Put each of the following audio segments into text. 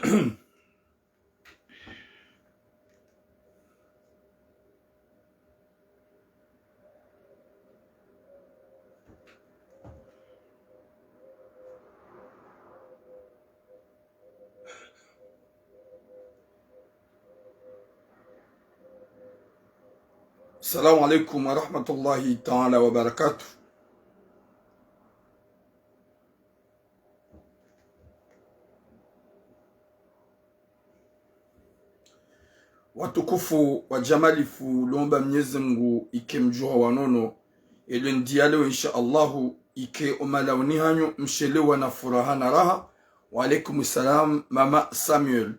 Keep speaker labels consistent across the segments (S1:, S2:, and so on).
S1: Assalamu alaikum wa rahmatullahi ta'ala wa barakatuh. Watukufu wa jamalifu lomba Mwenyezi Mungu ike mjua wanono ili ndialo insha Allahu ike umalauni hanyu mshelewa na furaha na raha. Wa alaikum salam mama Samuel.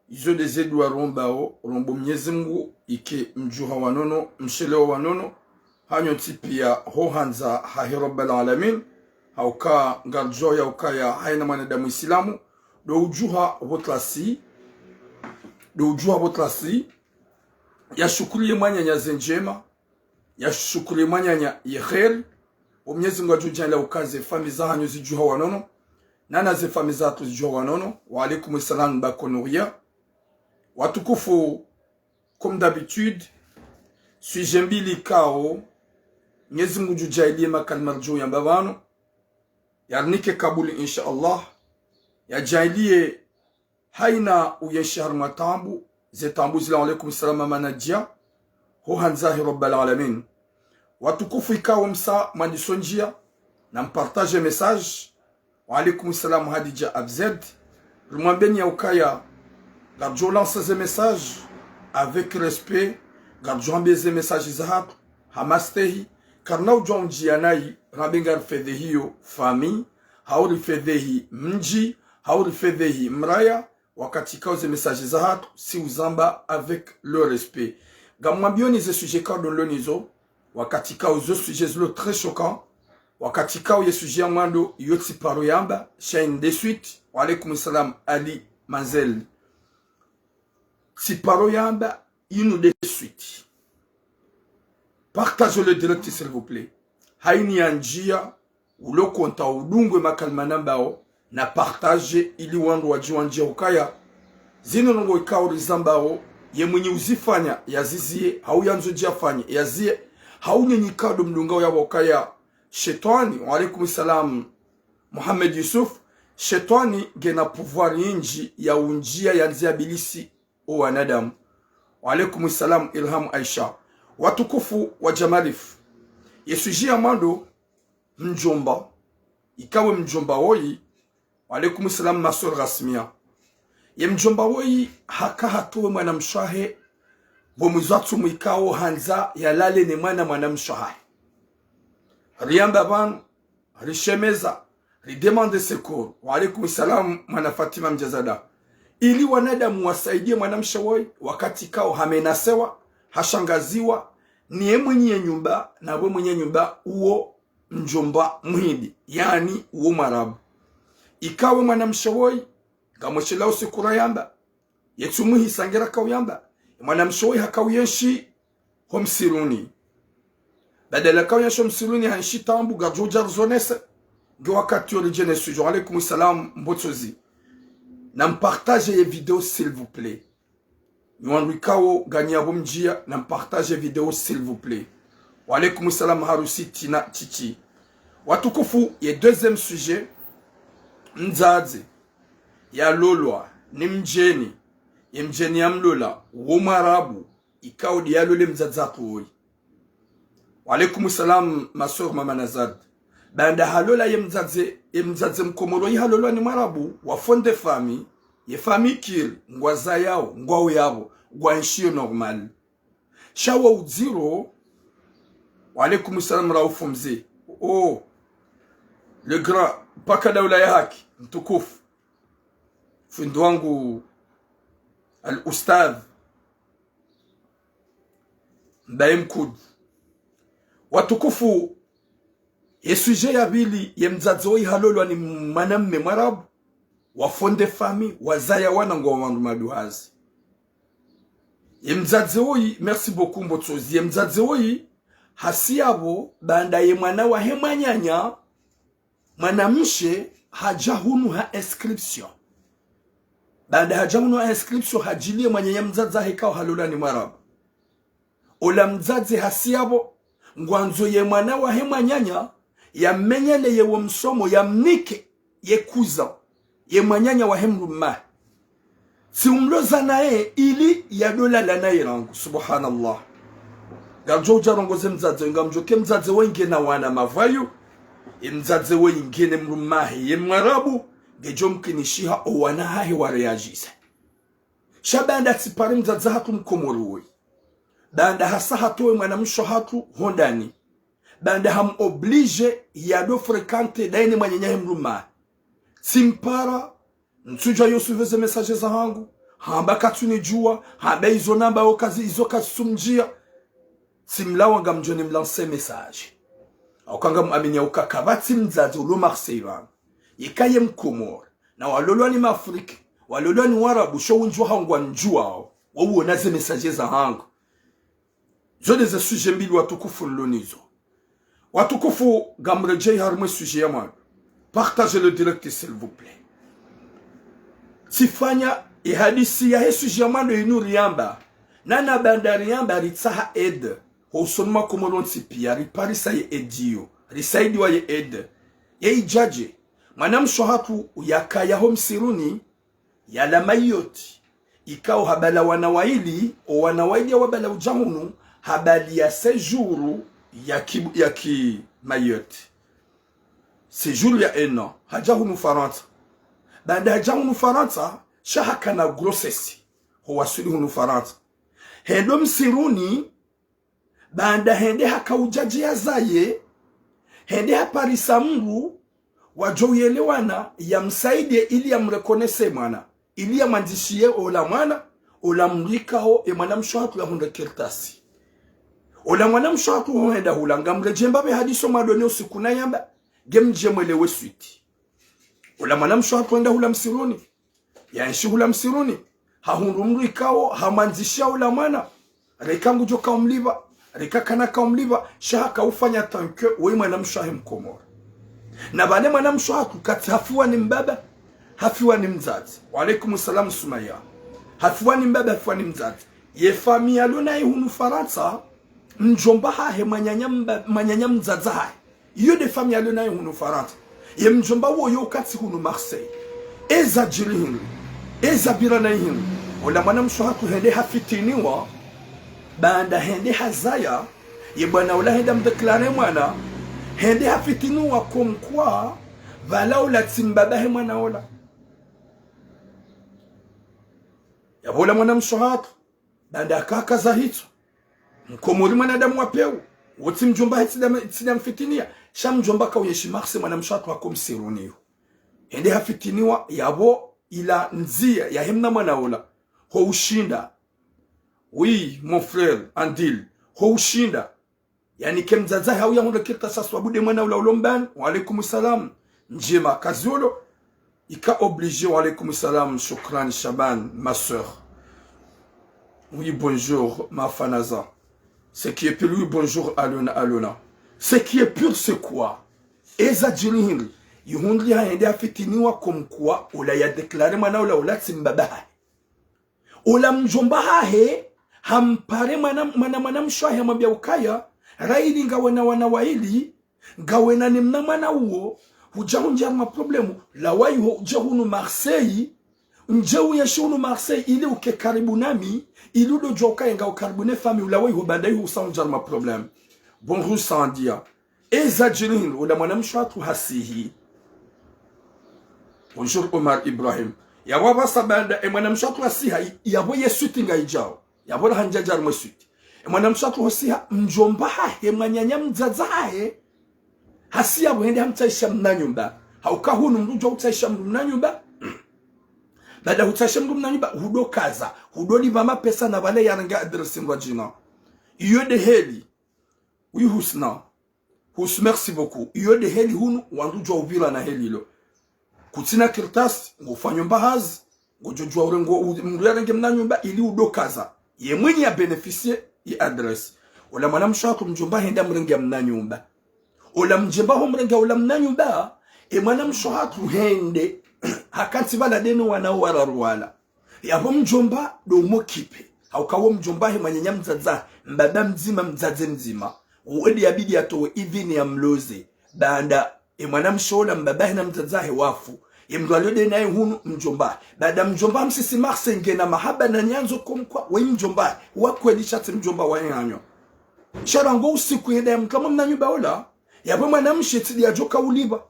S1: Izo dezedwa rombao rombo Mwenyezi Mungu ike mjua wanono mshelewa wanono hanyo tipia hohanza hahi rabbal alamin hauka ngarjo ya ukaya haina mwanadamu Islamu do ujua botlasi ya shukuri mwanya nyaze njema ya shukuri mwanya ya kheri Mwenyezi Mungu ajujala ukaze fami za hanyo zijuha wanono nana ze fami za tu zijuha wanono. Wa alaikum salam bakonuria watukufu. Comme d'habitude sujet mbili kao Mwenyezi Mungu jujailie makalmarjo ya mbavano yarnike kabuli insha Allah ya jailie haina uyeshahar matambu zetambu zila. Alaikum salam manajia ho hanzahi rabbal alamin. Watukufu ikawa msa mandisonjia na mpartage message. Wa alaikum salam Hadija Abzed rumwambeni ya ukaya garjo lance ze message avec respect garjo mbeze message zahabu hamastehi karna ujwa mjianai rabingar fedhehiyo fami hauri fedhehi mji hauri fedhehi mraya wakati kauze message zahabu si uzamba avec le respect. Gamwambioni ze sujet kardon lonizo wakati kauze sujet zlo très choquant wakati kauye sujet amando yoti paro yamba chaîne de suite. Wa alaikum salam Ali Manzel si paro yamba inu de suite. Partagez le direct s'il vous plaît. Haini anjia ulo konta udungwe makalmanambao na partage ili wandu wajiwanjia ukaya zino nungo ikao rizambao ye mwenye uzifanya yazizie hau yanzo jiafanya yazie hau nyenyikado mdungao ya wakaya shetani. Wa alaikum salam Muhammad Yusuf. Shetani gena pouvoir inji ya unjia yanzia bilisi o wanadamu. Wa alaikum salam Ilham Aisha. Watukufu wa jamalif yesujia mando mjomba ikawe mjomba woyi. Wa alaikum salam Masur Rasmia. Ye mjomba woyi haka hatuwe mwana mshahe bomuzatu mwikao hanza ya lale ni mwana mshahe riyamba banu rishemeza ridemande secours. Wa alaikum salam mwana Fatima Mjazada ili wanadamu wasaidie mwanamsha woyi wakati kao hamenasewa hashangaziwa niye mwenye nyumba na we mwenye nyumba uo mjomba mwidi yani uo marabu ikawe mwanamsha woyi gamweshela usikura yamba yetsumuhi sangira kao yamba mwanamsha woyi hakawiyenshi homsiruni badala kao yenshi homsiruni hanshi tambu garjojar zonese ge wakati origine sujo. Wa alaikum salam mbotsozi na mpartage ye video s'il vous plaît. Nywanduikao ganyabo mjia na mpartage video s'il vous plaît. Wa alaikum salam Harusi Tina Chichi. Watukufu ye deuxième sujet mzazi ya lolwa ni mjeni ye mjeni ya mlola womarabu ikao dialole mzadzatu woyi. Wa alaikum salam Masur Mama Nazad. Banda halola ye mzadze mkomoro ye halola ni marabu wafonde fami ye fami kiri ngwaza yao ngwao yabo gwanshio normal shawa uziro. Wa alaikum salam Raufu Mzee. Oh le grand paka daula ya haki mtukufu fundi wangu al ustadh Mbaye Mkud. Watukufu yesuje ya bili ye mzadzoi halolwa ni mwanamme marabu wafonde fami wazaya wana ngwa wandu maduhazi. Ye mzadzoi merci beaucoup mbotsozi. Ye mzadzoi hasiabo banda ye mwana wa hemanyanya mwanamshe haja hunu ha inscription banda hajamuno inscription hajilie manyanya mzaza hekao halola ni mwarabu ola mzazi hasiabo ngwanzo ye mwana wa hema nyanya ya menyele ye msomo ya mnike ye kuza ye mwanyanya wa hemruma si umloza nae ili ya dola la nae rangu subhanallah garjo ujarongoze mzazi ngamjoke mzazi wenge na wana mavayu ye mzazi wenge ne mrumahi ye mwarabu gejo mkinishiha owana hahi wa reagize shabanda tsipari mzazi hatu mkomoruwe banda hasa hatowe mwanamsho hatu hondani banda ham oblige ya do frekante daini mwanyenyahe mruma simpara nsuja yosuveze mesaje za hangu hamba katuni jua hamba izo namba okazi izo kasumjia simlawa nga mjone mlanse mesaje aukanga muaminia ukakabati mzazi ulo Marseille vangu yikaye mkomor na walolwa ni mafriki walolwa ni warabu show njua hangwa njua wawo naze mesaje za hangu zode za suje mbili watukufu nlonizo watukufu gamrejei harmwe suje ya mwana partagez le direct s'il vous plaît sifanya ihadisi ya suje ya mwana inu riamba nana bandari yamba ritsaha ed hosonma komoron sipia riparisa ye edio risaidi wa ye ed ye ijaje mwanamsho hatu yakaya homsiruni ya la mayoti ikao habala wanawaili o wanawaili wabala ujahunu habali ya séjour ya ki Mayotte séjour ya eno hajahunu Faransa banda hajahunu Faransa shahaka na grossesse huwasuli hunu Faransa hendo msiruni banda hende haka ujaji ya zaye hende haparisa mru wajoyelewana ya msaidie ili ya mrekonese mwana ili ya mandishie ola mwana ola mrikao e mwana mshohatu ya hunde kirtasi ola mwana mshohatu huenda hulanga mrejemba be hadiso madone usiku na yamba gemjemwelewe switi ola mwana mshohatu huenda hula msiruni ya nshi hula msiruni hahundu mrikao hamanzishia ola mwana rekangu joka umliva rekakana ka umliva shahaka ufanya tanke we mwana mshohe mkomora na bale mwana mshohatu kati hafiwa ni mbaba hafiwa ni mzazi wa alaikum salam Sumaya hafiwa ni mbaba hafiwa ni mzazi ye famia lona hunu Faransa mjomba hahe manyanya mzazi hahe iyo de famia lona hunu Faransa ye mjomba wo yo kati hunu Marseille eza jilihinu eza birana hinu wala mwana mshohatu hende hafitiniwa banda hende hazaya ye bwana ula henda mdeklare mwana hende hafitiniwa kumkwa vala ula timbabahe mwana ola ya bola mwana mshohatu banda kaka za hito mkomori mwanadamu wapeu wote mjomba hitida mfitinia sha mjomba kauyeshi Marseille mwana mshohatu wako msiruniyo hende hafitiniwa yabo ila nzia ya hemna mwana ola ho ushinda oui mon frère Andil ho ushinda yani kemzaza hau ya hunde kirta saswa bude mwana ola ulomban wa alaikum salam njema kaziolo ika obligé wa alaikum salam shukran Shaban ma sœur oui bonjour ma fanaza ce qui est pur oui bonjour Alona ce qui est pur c'est quoi eza jilihiri yuhundri haende afitiniwa kumkwa ola ya deklare mwana ola timbabaha ola mjomba hahe hampare mwana mshohe mwambia ukaya raili ngawena wana waili ngawena ni mna mwana uo hujahunja ma problemu la wai hujahunu Marseille njewu ya shunu Marseille ili uke karibu nami ili udo joka nga ukaribune fami ula wai hubandai husahunja ma problemu bonjour Sandia eza jilin ula mwana mshohatu hasihi bonjour Omar Ibrahim ya waba sabanda e mwana mshohatu hasiha yabo yesuti nga ijao yabo hanjajar mwesuti e mwana mshohatu hasiha mjomba hahe manyanya mzaza hahe hasiya buhende hamtaisha mnanyumba haukahunu mrujo utaisha mnanyumba baada utaisha mnanyumba hudo kaza hudo liva mapesa na vale yaranga adresi ngwajina iyo de heli oui husna merci beaucoup iyo de heli hunu wandujo ubira na heli lo kutina kirtas ngufanya mbahazi ngojojwa urengo mryange mnanyumba ili udo kaza ye mwenye ya beneficie ya adresi wala mwana mshatu mjomba henda mrenge mnanyumba ola mjemba ho mrenga ola mnanyumba e mwana mshohatu hende hakanti bala deno wana wala ruwala yabo mjomba do mokipe haukawo mjomba he manyanya mzaza mbaba mzima mzaze mzima uwedi yabidi atowe ivini ya mloze baada mwana mshola mbaba he na mzaza he wafu mdwalode naye hunu mjomba baada mjomba msisi marsenge na mahaba na nyanzo kumkwa we mjomba wakweli shati mjomba wa yanyo sharango usiku yenda ya mkama mnanyuba ola yabo mwana mshetidi ya joka uliba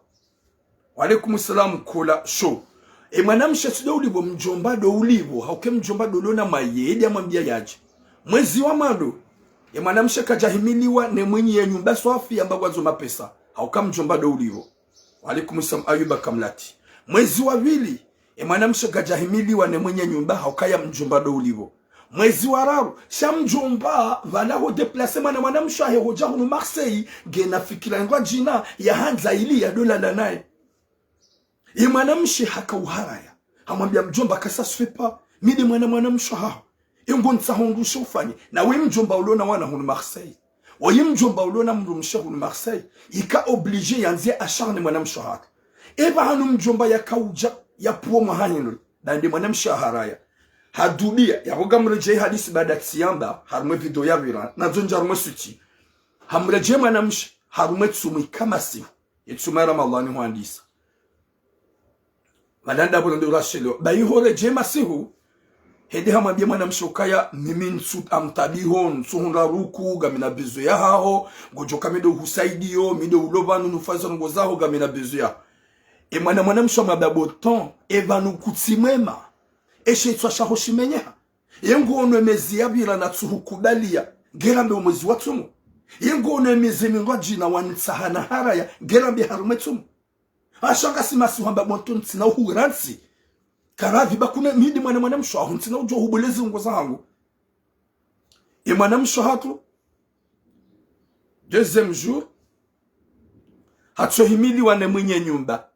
S1: walaikum salam kola show mwana mshetidi ulibo mjomba do ulibo hauke mjomba do lona mayedi ya mwambia yaji mwezi wa mando mwana msheka jahimiliwa ne mwenye ya nyumba swafi amba wazo mapesa hauka mjomba do ulibo walaikum salam ayuba kamlati mwezi wa vili mwana msheka jahimiliwa ne mwenye nyumba hauka ya mjomba do ulibo mwezi wa raru sha mjomba vala ho deplace mwana mshahe hoja hunu Marseille gena fikira ngwa jina ya hanza ili ya dola la naye mwana mshi haka uharaya hamwambia mjomba kasa swepa midi mwana mshaha ingo nsahondu shofanye na we mjomba ulona wana hunu Marseille wayi mjomba ulona mru mshaha hunu Marseille ika oblige yanzie acharne mwana mshaha eba hanu mjomba ya kauja ya puo mahanyinu dande mwana mshaharaya hadudia ya roga mreje hadisi baada tsiyamba harumwe video ya vira na zonja harumwe suti hamreje manamsh harumwe tsumui kama si yetsuma ramadhani huandisa malanda bondo rashelo bayi hore je masihu hedi hamwambia manamsh ukaya mimi nsut amtabihon suhunga ruku gamina bezo ya haho gojoka mido husaidio mido ulobanu nufaza ngozaho gamina bezo ya manamsh mababoton evanu kutsimema eshe twasha hoshimenya yengo ono emezi yabira na tsuhukubalia gerambe umwezi watumu yengo ono emezi mingwa jina wanitsahana haraya gerambe harumetumu ashanga simasi hamba monton tsina uhuransi karavi bakune midi mwana mshahu ntsina ujo hubulezi ngoza hangu mwana mshahatu deuxième jour hatsohimili wane mwenye nyumba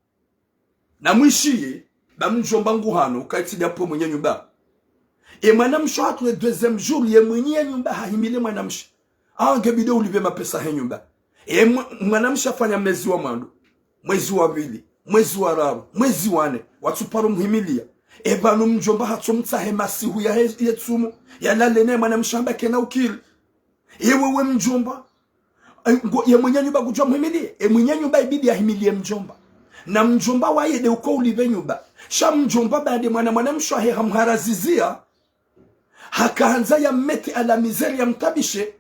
S1: na mwishiye bamjomba nguhano ukaitida po mwenye nyumba mwana mshahatu le deuxième jour ye mwenye nyumba hahimile mwana msha ange bideo ulive mapesa he nyumba mwana msha fanya mwezi wa mando mwezi wa vili mwezi wa raru mwezi wane watu paro muhimilia banu mjomba hatsomtsa he masihu ya yetsumu ya lalene mwana mshamba kena ukili wewe mjomba ye mwenye nyumba kujua muhimilie mwenye nyumba ibidi ahimilie mjomba na mjomba waye de uko ulive nyumba sha mjomba baade mwana mshwahe hamharazizia hakaanza ya meti ala mizeri ya mtabishe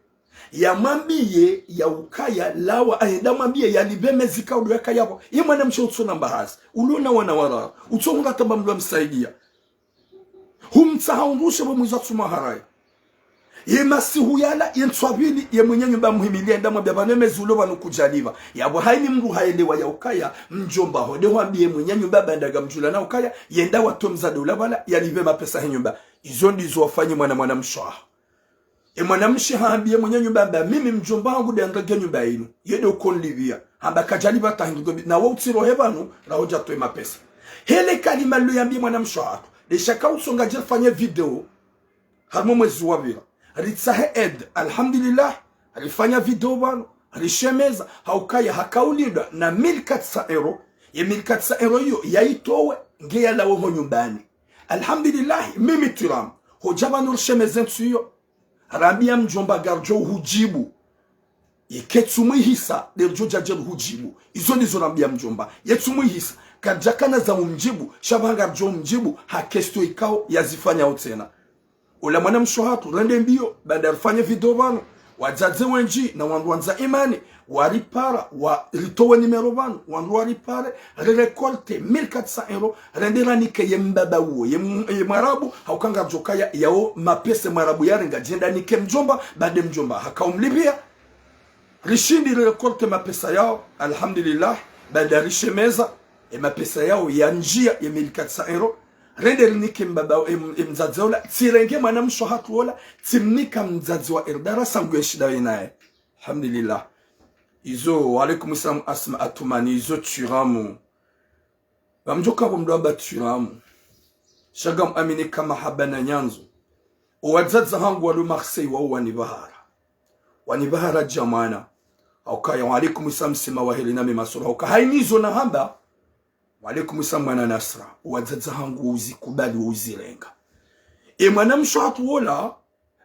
S1: ya mwambie ya ukaya lawa aenda mwambie ya libeme zika uliweka yapo ye mwana msho utsona mbahazi uliona wana wara utsonga tamba mlwa msaidia humtsaha undushe mwiza tsuma haraya ye masihu yala yentswabili ye mwenye nyumba muhimilia enda mwambia banemezi ulo banukujaliva yabo haini mru haelewa ya ukaya mjomba hode wambie mwenye nyumba bandaga mjula na ukaya yenda watomza dola bala yalive mapesa he nyumba izo ndizo wafanye mwana mshwa mwana mshi haambie mwenye nyumba amba mimi mjomba wangu ndangage nyumba yinu yede ukonlivia amba kajaliva tahindugo na wautsiro hebanu na hoja toe mapesa hele kalima lo yambie mwana mshwa de shaka usonga jefanye video harmo mwezi wa vira ritsahe ed alhamdulillah alifanya video bano alishemeza haukaya hakaulida na 1400 euro ya 1400 euro hiyo yaitowe ngeya lawo ho nyumbani alhamdulillah mimi turam hojaba nur shemeza tsiyo rambia mjomba garjo hujibu iketsumwe hisa derjo jajer hujibu izo ndizo rambia mjomba yetsumwe hisa kajakana za mjibu shabanga garjo mjibu hakesto ikao yazifanya utena ula mwana mshohatu rende mbio baada rufanya video bano wajaze wenji na wanduanza imani waripara wa ritowe numero bano wandu waripare rekolte 1400 euro rende ranike ye mbaba uo ye marabu haukanga jokaya yao mapese marabu yarenga jenda nike mjomba baada mjomba hakaumlipia rishindi rekolte mapesa yao alhamdulillah baada rishemeza mapesa yao ya njia ya 1400 euro rende nike mbaba mzazola tirenge mwana mshohatu wala timnika mzazwa erdara sangwe shida naye alhamdulillah izo walaikum salam asma atumani izo turamu bamjoka bomdo baturamu shagam amini kama habana nyanzo uwadzaza hangu walu Marseille wani bahara jamana aukaya walaikum salam sima wahili nami masura auka hainizo na hamba walaikum salam mwana nasra uwadzaza hangu uzikubali uzilenga E mwanamsho hatuola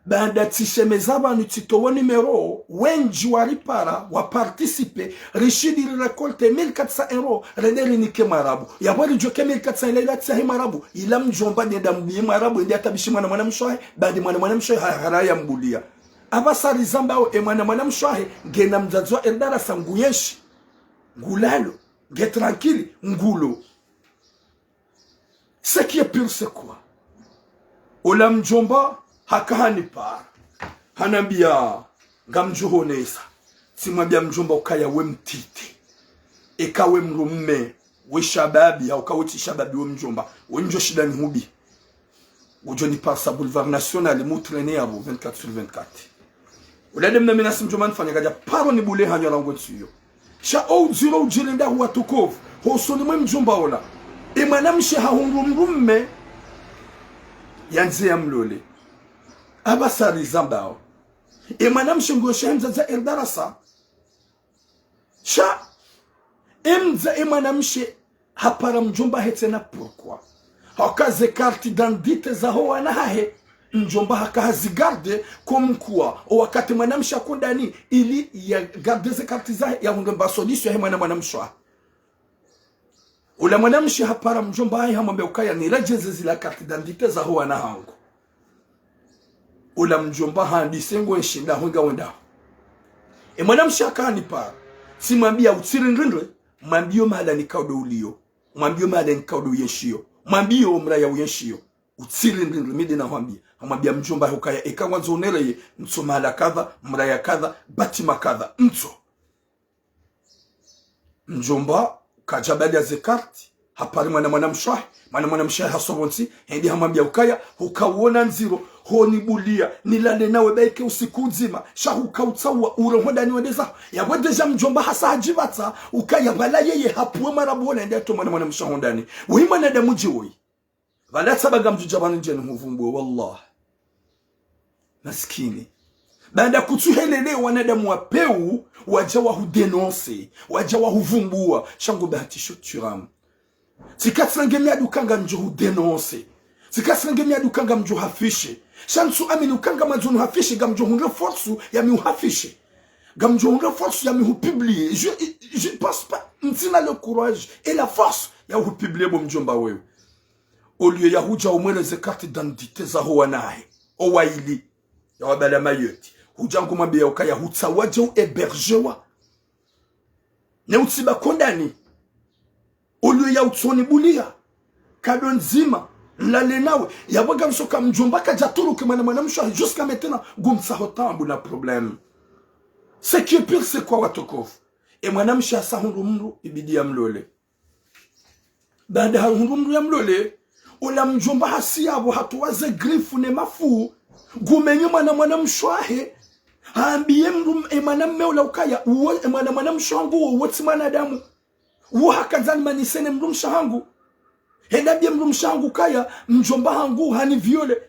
S1: banda tishemeza banu titowo numero wenji waripara wa participe rishidi rekolte 1400 euro reneri nike marabu ya bwari joke 1400 ila tsahi marabu ila mjomba nenda mbiye marabu ndia tabishi mwanamsho bandi mwanamsho haraya mbulia abasari zambao e mwanamsho ngena mzazwa eldara sanguyeshi ngulalo nge tranquille ngulo. Ce qui est pire c'est quoi? Ola mjomba hakahani para hanambia ngamjuhonesa simwambia mjomba ukaya we mtiti ekawe mrumme we shababi au kaweti shababi we mjomba wenjo shida ni hubi ujo ni par sa boulevard national mutrene abo 24/24 ulade mna si mjomba nfanya gaja paro ni bule hanyo lango tsiyo sha au zero ujilenda huwa tukovu hosoni mwe mjomba ola emanamshe hahunrumme yanze ya mlole abasari zambao emanamshe ngoshe mzaza eldarasa sha emza emanamshe hapara mjomba hetena pourquoi hakaze carte d'identité za ho anahe mjomba hakazigarde comme quoi wakati manamshe akondani ili ya garde ze carte za ya ngomba solution ya manamshe ula mwanamshi hapara mjomba hai hamwambia ukaya ni rejeze zila carte d'identité za huwa na hangu. Ula mjomba handi sengo nshinda hunga wenda. E mwanamshi hakani para. Si mwambia utiri nrindwe. Mwambio mahala ni kaudo ulio. Mwambio mahala ni kaudo uyenshio. Mwambio umraya uyenshio. Utiri nrindwe midi na huambia. Hamwambia mjomba hukaya eka wanzo unereye. Mto mahala kadha, mraya kadha, batima kadha. Mto. Mjomba kajabali ya zekarti hapari mwanamshahi hasobonsi hindi hamambia ukaya hukawona nziro honi bulia nilale nawe baike usiku nzima sha hukautsawa urohoda niwedeza ya wedeja mjomba hasa hajibata ukaya bala yeye hapuwe marabu wala ndia to mwanamshahi ndani wima nada muji woi bala sabaga mjujabani njeni huvumbu wallah maskini baada kutuhelele wanadamu wapeu wajawa hudenonse wajawa huvumbua shango bahatisho turamu sikatsangemia dukanga mjo hudenonse sikatsangemia dukanga mjo hafishe shansu amini ukanga mazunu hafishe gamjo hunre force ya mi hafishe gamjo hunre force ya mi publier je pense pas ntina le courage et la force ya publier bo mjomba wewe au lieu ya huja umwele ze carte d'identité za ho nae o waili ya wabala mayoti hujangu mwambia ukaya hutsawaje uebergewa ne utsiba kondani olu ya utsoni bulia kado nzima lale nawe yabaga msoka mjomba kajaturu kama mwanamsho jusqu'à maintenant gumsa hotambu na problème. Ce qui est pire c'est quoi watokofu e mwanamsho asahundu ibidi ya mlole baada hundu ya mlole ula mjomba hasiabo hatuwaze grifu ne mafu gumenyo mwanamsho haambiye mrum emanamme ula ukaya uwe mwanamsho wangu wote mwanadamu uwa hakazani manisene mrum shahangu hedabie mrum shahangu kaya mjomba hangu hani viole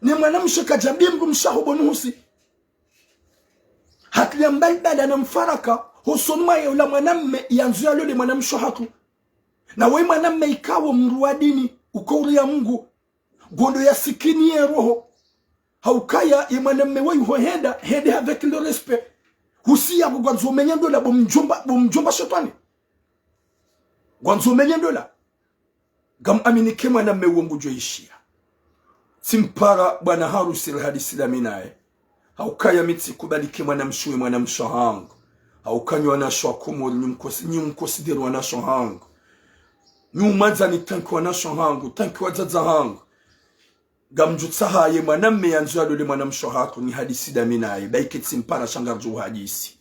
S1: ni mwanamsho kajambie mrum shahu bonuhusi hatlia mbaldada na mfaraka husonuma ya ula mwanamme yanzuya lole mwanamsho hatu na we mwanamme ikawo mruadini ukauri ya Mungu gondo ya sikini ya roho haukaya imanamme wewe hohenda hende avec le respect husia gwanzo menyendo la bomjomba shetani gwanzo menyendo la gam amini kema na mewongo joishia simpara bwana harusi hadisi la minae haukaya mitsi kubali kema na mshuwe mwanamsho hangu haukanywa na shwa kumo nyumkonsidero wanasho hangu nyumanza ni tanki wanasho hangu tanki wazaza hangu gamjutsaha ye mwanamme yanzu alole mwanamsho hatu ni hadisi daminaye baike tsimpara shangarju hadisi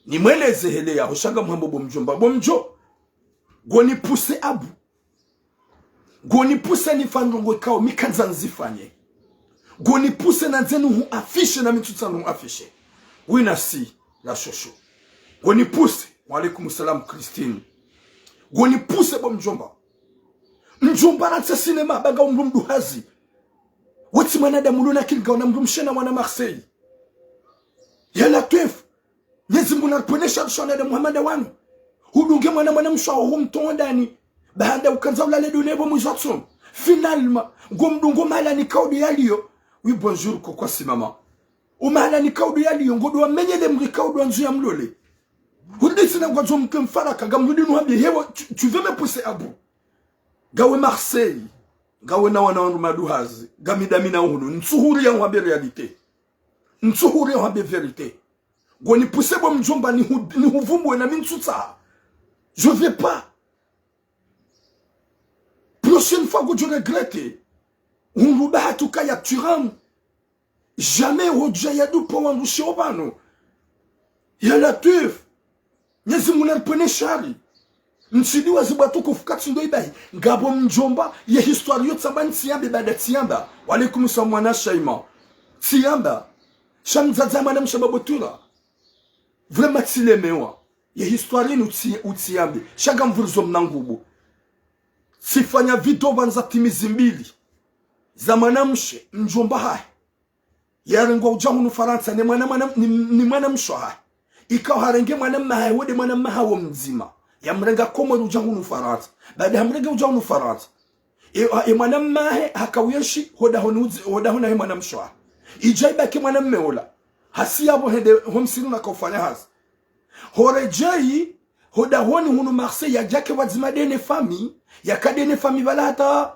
S1: ni mweleze hele ya hoshanga mhambo bomjo goni puse abu goni puse ni fandongo kao mikanza nzifanye goni puse na nzenu hu afishe na mitutsanu hu afishe wina si la shosho goni puse wa alaikum salam Christine goni puse mjomba na tsa sinema baga umrumdu hazi wati mwanadamu luna kilga na mrumshena mwana Marseille ya latif Mwenyezi anaponesha shona da Muhammad wanu hudunge mwana mshaho humtondani baada ukanza ulale dunebo mwizatso finalement ngomdungo mala ni kaudi yaliyo. Oui bonjour kokwa si mama umala ni kaudi yaliyo ngodo amenyele mri kaudi wanzu ya mlole. Hudisi na ngwazo mkemfaraka gamudi nuhambi hewa tu veux me pousser à bout. Gawe Marseille gawe na wana wandu maduhazi gamidamina uhunu nsuhuri ya uhabe realite nsuhuri ya uhabe verite gwani pousse bo mjomba ni huvumbu na minsuta. Je vais pas. Prochaine fois que je regrette on ruba hatuka ya turam jamais hoja yadu po wandu shobano ya Latif nyezi munarpene shari nsidi wazibatu kufukati ndo ibahi ngabo mjomba ya histoire yote samba nsiyambe bada tiyamba walaikum salam wana shaima tiyamba shamzaza mana mshababotura vraiment tilemewa ya histoire ni utiyambe shaga mvurzo mnangubu sifanya video banza timizi mbili za manamshe mjomba hai yarengo ujahunu Faransa ni manamsho hai ikaw harenge manamma wode manamma hawo mzima yamrenga komoro ujahunu Faransa baada hamrenga ujahunu Faransa manamma hakawishi hoda hona manamsho ijaiba ke manamme ola hasiabo hende homsiru na kufanya hasa horejai hoda honi hunu Marseille ya jake wazima dene fami ya kadene fami balata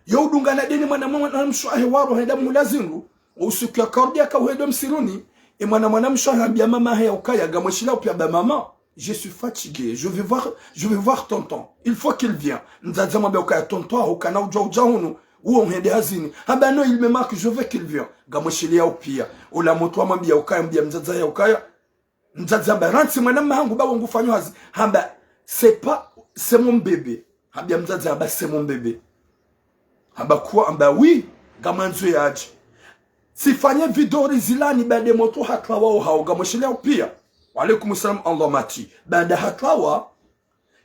S1: youdunga na dene manamsho waro henda mulazingu usukia kordia ka wedo msiruni manamsho ambia mama he ukaya gamoshila upya ba mama je suis fatigué, je vais voir tonton, il faut qu'il vienne. Nzazama be ukaya tonton ukana uja hunu uo hende hazini haba no il me marque, je veux qu'il vienne gamoshila upya ula moto amambia ukaya mbia mzaza ya ukaya nzazamba ranti manama hangu ba wangu fanyo hazi hamba c'est mon bébé hambia mzaza hamba c'est mon bébé hamba kwa hamba oui gamanzo ya aji sifanye vidori zilani bade moto hatwa wao hao gamoshilea pia walaikum salam Allah mati bada hatwa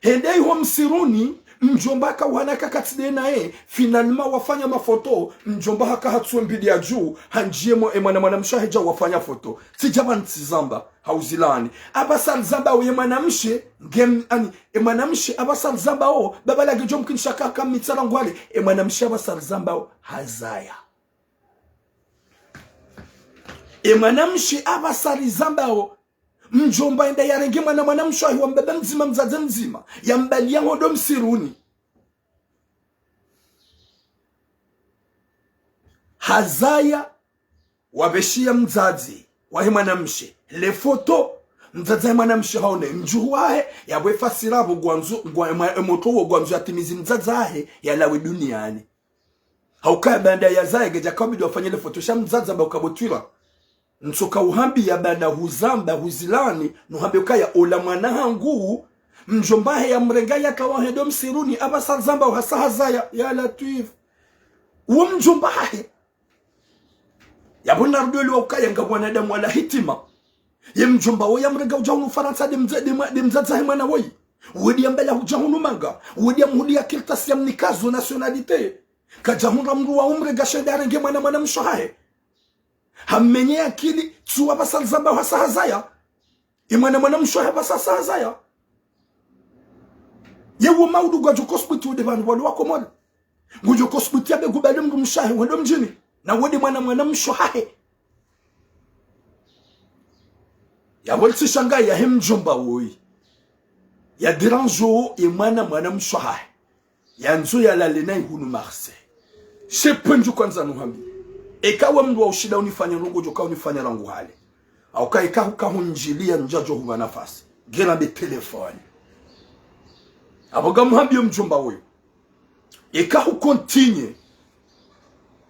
S1: hendei ho msiruni mjomba ka wanaka katide nae finalement wafanya mafoto mjomba haka hatsuwe mbidi ya juu hanjiemo mwana mshaheja wafanya foto sijaba ntizamba hauzilani abasal zamba uye mwanamshe ngem ani mwanamshe abasal zamba o babala gejo mkinshaka kama mitsala ngwale mwanamshe abasal zamba o hazaya manamshi abasali zambao mjomba enda yarenge mwanamsho ahi wambebe mzima mzaze mzima yambalia hodo msiruni hazaya wabeshia mzazi wahi mwanamshi le foto mzaze mwanamshi haone mjuwahe yabwe fasirabo gwanzu emoto wo gwanzu atimizi mzazahe yalawe duniani haukaya banda ya zaye geja kabidi wafanye le foto sha mzazi amba ukabotwira nsoka uhambi ya bada huzamba huzilani nuhambi ukaya ola mwana hangu mjombahe ya mrenga ya kawahedo msiruni abasa zamba uhasahazaya ya Latif uo mjombahe ya bona rudoli wa ukaya nga wanadamu wala hitima ya mjomba wa ya mrenga ujahunu Faransa de mzaza hemana woi uwedi ya mbela ujahunu manga uwedi ya mhudi ya kiltasi ya mnikazo nationalite kajahunra mru wa umrega shedare nge mwana mshohahe hamenye akili tuwa basal zamba wasahazaya mwana mshohahe basahazaya yewo maudu gwa jokosputi de bandu wali wako mola ngujokosputi ya begubale mru mshahe wendo mjini na wodi mwana mshohahe ya wolsi shanga ya hemjomba woi ya deranjo mwana mshohahe ya nzo ya lalena ihunu Marseille shepenju kwanza nuhambi ekawa mdu wa ushida unifanya nungo joka unifanya rangu hale au ka eka hunjilia njajo huwa nafasi gena be telefoni aboga muhambi mjomba wewe eka continue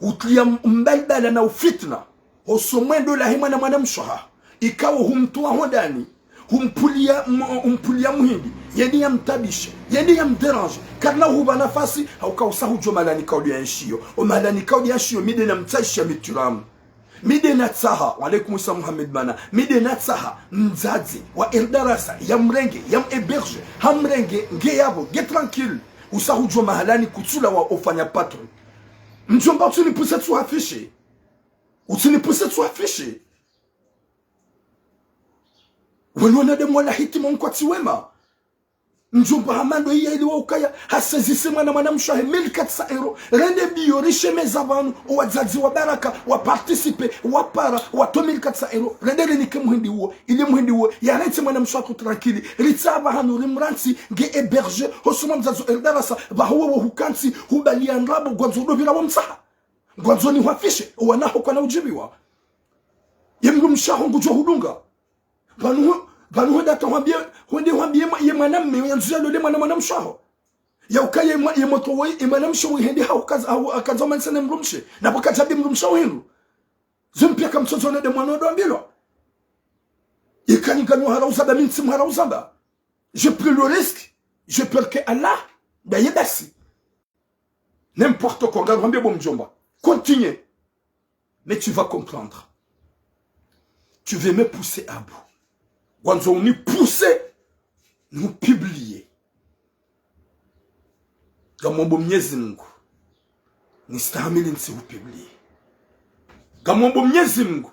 S1: utlia mbelbela na ufitna hosomwendo la hima na mwanamshaha ikawa humtua hodani humpulia muhindi yedi ya mtabisha yedi ya mderange kana huba nafasi haukawasahu jomalani kaudi ya nshio omalani kaudi ya nshio mide na mtaisha mituramu mide na tsaha walaikum salam Muhammad bana mide na tsaha mzazi wa irdarasa ya mrenge ya mberge hamrenge nge yabo get tranquille usahu jomalani kutula wa ofanya patron mjomba usinipuse tu afishe Wenu wanadamu wala hitima mkwati wema Njumba hamando iya ili wa ukaya hasezise mwana mshahe 1400 euro rende biyo rishe mezabanu wazazi wa baraka wa participe wa para wa 2400 euro rende renike muhindi uo ili muhindi uo ya rente mwana mshahe tranquili ritaba hanu rimransi nge eberge hosuma mzazo eldarasa bahuwa wa hukansi hubali andrabo gwanzo bila wa msaha gwanzo ni wafishe wanaho kwa na ujibiwa yemgu mshaho ngujwa hudunga Banu henda tawambia ye mwanamme yanzuya lole mwana mshaho. Ya ukaye ye moto ye mwanamshaho hendi akaza mansane mrumshe. Na bakajabi mrumshaho hindu. Zumpia kamsozo na de mwana doambilwa. Yekani harauza da minti harauza ba. Je pris le risque. Je peur que Allah da yebasi. N'importe quoi, regarde bon mjomba. Continue. Mais tu vas comprendre. Tu veux me pousser à bout. Quand on nous pousse, nous publier. Dans mon bon miezimgo, nous stamilin si vous publier. Dans mon bon miezimgo,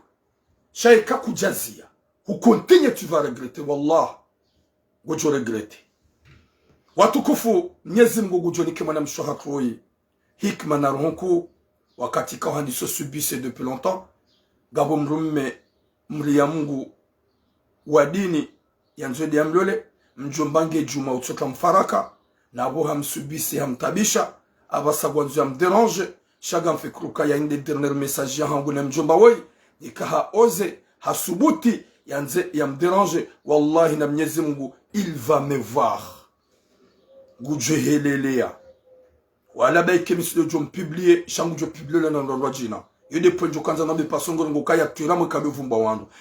S1: chaika kujazia. Vous continuez, tu vas regretter. Wallah, vous regretter. Watukufu miezimgo gujoni kema na mshohatroi. Hikma na ronku, wakati kahandi so subisse depuis longtemps. Gabo mrumme mriya Mungu wadini yanzodi ya mlole mjombange juma utsoka mfaraka na abo hamsubisi hamtabisha abasa gwanzu ya mderange shaga mfikruka ya inde dernier message ya hangu na mjomba woi ikaha oze hasubuti yanze ya mderange wallahi na Mwenyezi Mungu il va me voir gujehelelea wala baike mislo jom publier shangu jo publier le nan rojina.